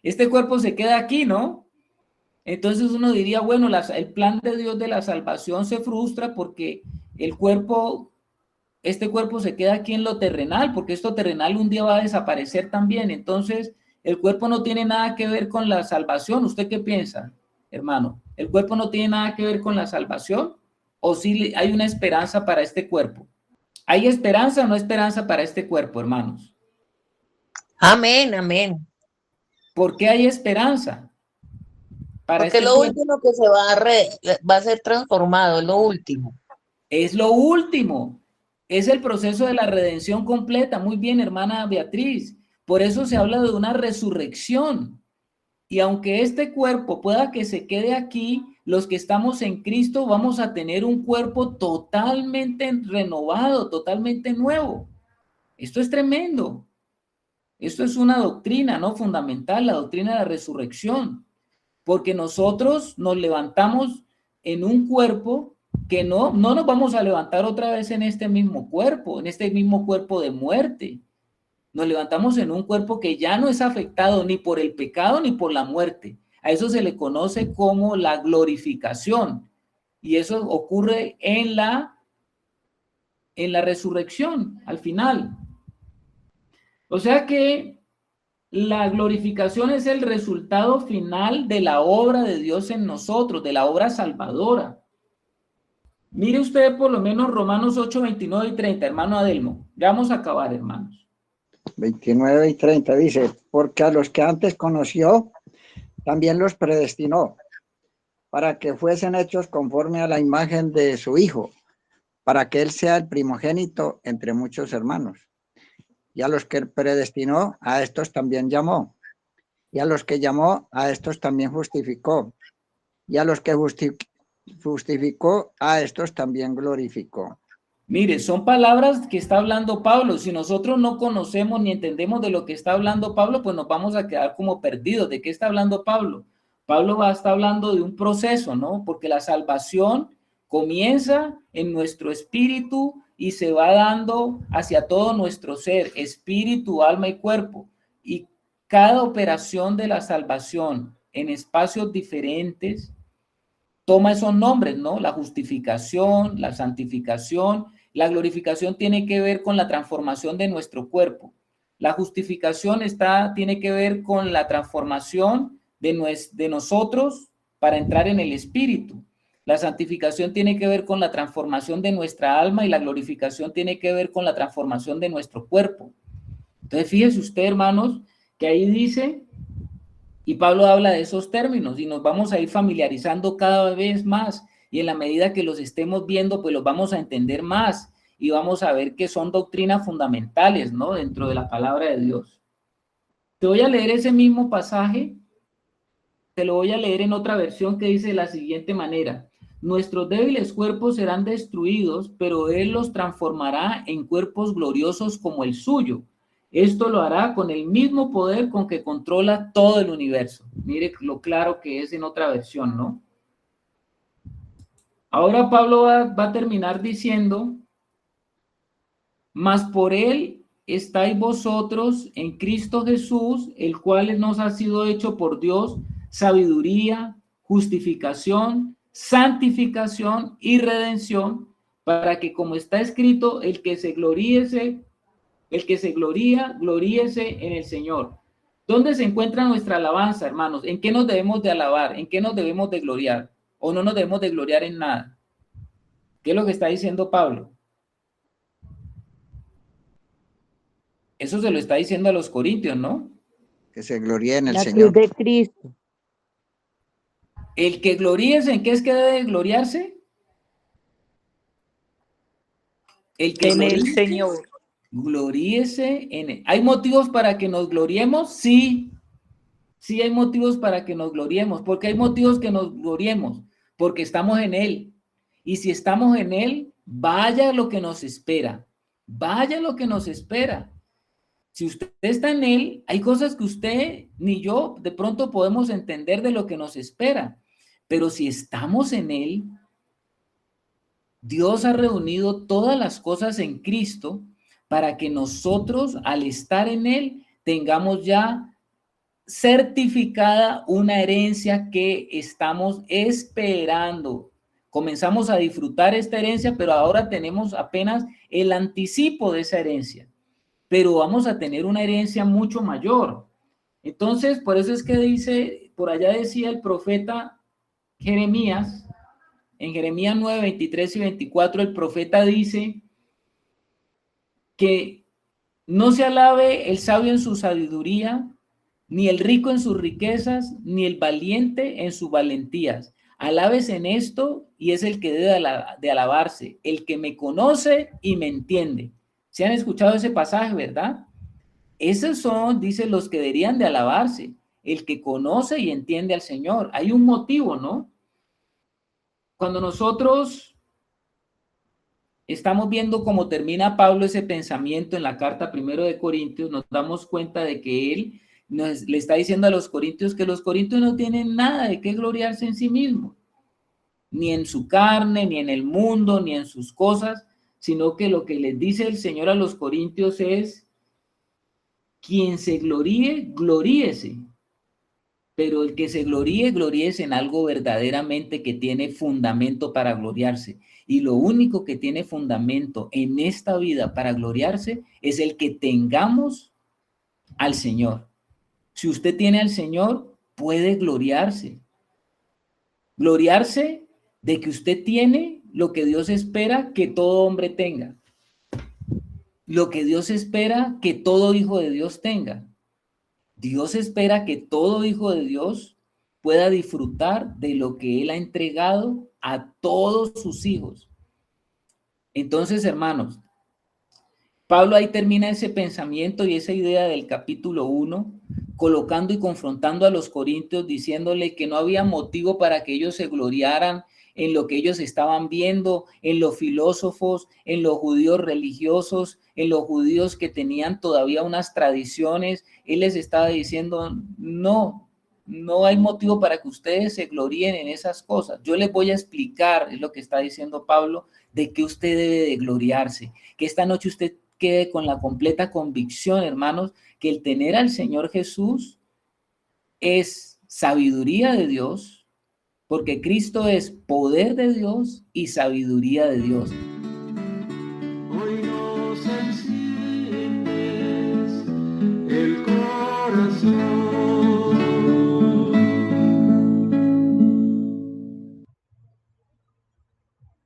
Este cuerpo se queda aquí, ¿no? Entonces uno diría, bueno, el plan de Dios de la salvación se frustra porque este cuerpo se queda aquí en lo terrenal, porque esto terrenal un día va a desaparecer también. Entonces, el cuerpo no tiene nada que ver con la salvación. ¿Usted qué piensa, hermano? ¿El cuerpo no tiene nada que ver con la salvación? ¿O sí hay una esperanza para este cuerpo? ¿Hay esperanza o no esperanza para este cuerpo, hermanos? Amén, amén. ¿Por qué hay esperanza para Porque este lo cuerpo? último que va a ser transformado, es lo último. Es lo último. Es el proceso de la redención completa. Muy bien, hermana Beatriz. Por eso se habla de una resurrección. Y aunque este cuerpo pueda que se quede aquí, los que estamos en Cristo vamos a tener un cuerpo totalmente renovado, totalmente nuevo. Esto es tremendo. Esto es una doctrina, ¿no? Fundamental, la doctrina de la resurrección. Porque nosotros nos levantamos en un cuerpo que no nos vamos a levantar otra vez en este mismo cuerpo de muerte. Nos levantamos en un cuerpo que ya no es afectado ni por el pecado ni por la muerte. A eso se le conoce como la glorificación. Y eso ocurre en la resurrección, al final. O sea que la glorificación es el resultado final de la obra de Dios en nosotros, de la obra salvadora. Mire usted por lo menos Romanos 8, 29 y 30, hermano Adelmo. Ya vamos a acabar, hermanos. 29 y 30 dice, porque a los que antes conoció, también los predestinó, para que fuesen hechos conforme a la imagen de su Hijo, para que Él sea el primogénito entre muchos hermanos. Y a los que predestinó, a estos también llamó. Y a los que llamó, a estos también justificó. Y a los que justificó, a estos también glorificó. Mire, son palabras que está hablando Pablo. Si nosotros no conocemos ni entendemos de lo que está hablando Pablo, pues nos vamos a quedar como perdidos. ¿De qué está hablando Pablo? Pablo está hablando de un proceso, ¿no? Porque la salvación comienza en nuestro espíritu y se va dando hacia todo nuestro ser, espíritu, alma y cuerpo. Y cada operación de la salvación en espacios diferentes toma esos nombres, ¿no? La justificación, la santificación, la glorificación tiene que ver con la transformación de nuestro cuerpo. La justificación tiene que ver con la transformación de nosotros para entrar en el espíritu. La santificación tiene que ver con la transformación de nuestra alma y la glorificación tiene que ver con la transformación de nuestro cuerpo. Entonces, fíjese usted, hermanos, que ahí dice, y Pablo habla de esos términos y nos vamos a ir familiarizando cada vez más. y en la medida que los estemos viendo, pues los vamos a entender más y vamos a ver que son doctrinas fundamentales, ¿no? Dentro de la palabra de Dios. Te voy a leer ese mismo pasaje, te lo voy a leer en otra versión que dice de la siguiente manera: nuestros débiles cuerpos serán destruidos, pero Él los transformará en cuerpos gloriosos como el suyo. Esto lo hará con el mismo poder con que controla todo el universo. Mire lo claro que es en otra versión, ¿no? Ahora Pablo va a terminar diciendo: mas por Él estáis vosotros en Cristo Jesús, el cual nos ha sido hecho por Dios sabiduría, justificación, santificación y redención, para que, como está escrito, el que se gloría, gloríese en el Señor. ¿Dónde se encuentra nuestra alabanza, hermanos? ¿En qué nos debemos de alabar? ¿En qué nos debemos de gloriar? ¿O no nos debemos de gloriar en nada? ¿Qué es lo que está diciendo Pablo? Eso se lo está diciendo a los corintios, ¿no? Que se gloríe en el La Señor. cruz de Cristo. El que gloríese, ¿en qué es que debe gloriarse? El que En el gloríese, Señor. gloríese en él. ¿Hay motivos para que nos gloriemos? Sí, sí hay motivos para que nos gloriemos. ¿Por qué hay motivos que nos gloriemos? Porque estamos en Él. Y si estamos en Él, vaya lo que nos espera. Vaya lo que nos espera. Si usted está en Él, hay cosas que usted ni yo de pronto podemos entender de lo que nos espera. Pero si estamos en Él, Dios ha reunido todas las cosas en Cristo para que nosotros, al estar en Él, tengamos ya certificada una herencia que estamos esperando. Comenzamos a disfrutar esta herencia, pero ahora tenemos apenas el anticipo de esa herencia. Pero vamos a tener una herencia mucho mayor. Entonces, por eso es que dice, por allá decía el profeta Jeremías, en Jeremías 9, 23 y 24, el profeta dice que no se alabe el sabio en su sabiduría, ni el rico en sus riquezas, ni el valiente en sus valentías. Alabes en esto y es el que debe de alabarse, el que me conoce y me entiende. ¿Se han escuchado ese pasaje, verdad? Esos son, dice, los que deberían de alabarse, el que conoce y entiende al Señor. Hay un motivo, ¿no? Cuando nosotros estamos viendo cómo termina Pablo ese pensamiento en la carta primero de Corintios, nos damos cuenta de que él le está diciendo a los corintios que los corintios no tienen nada de qué gloriarse en sí mismos, ni en su carne, ni en el mundo, ni en sus cosas, sino que lo que les dice el Señor a los corintios es: quien se gloríe, gloríese. Pero el que se gloríe, gloríese en algo verdaderamente que tiene fundamento para gloriarse. Y lo único que tiene fundamento en esta vida para gloriarse es el que tengamos al Señor. Si usted tiene al Señor, puede gloriarse. Gloriarse de que usted tiene lo que Dios espera que todo hombre tenga. Lo que Dios espera que todo hijo de Dios tenga. Dios espera que todo hijo de Dios pueda disfrutar de lo que Él ha entregado a todos sus hijos. Entonces, hermanos, Pablo ahí termina ese pensamiento y esa idea del capítulo 1, colocando y confrontando a los corintios, diciéndole que no había motivo para que ellos se gloriaran en lo que ellos estaban viendo, en los filósofos, en los judíos religiosos, en los judíos que tenían todavía unas tradiciones. Él les estaba diciendo: no hay motivo para que ustedes se gloríen en esas cosas. Yo les voy a explicar, es lo que está diciendo Pablo, de que usted debe de gloriarse, que esta noche usted quede con la completa convicción, hermanos, que el tener al Señor Jesús es sabiduría de Dios, porque Cristo es poder de Dios y sabiduría de Dios.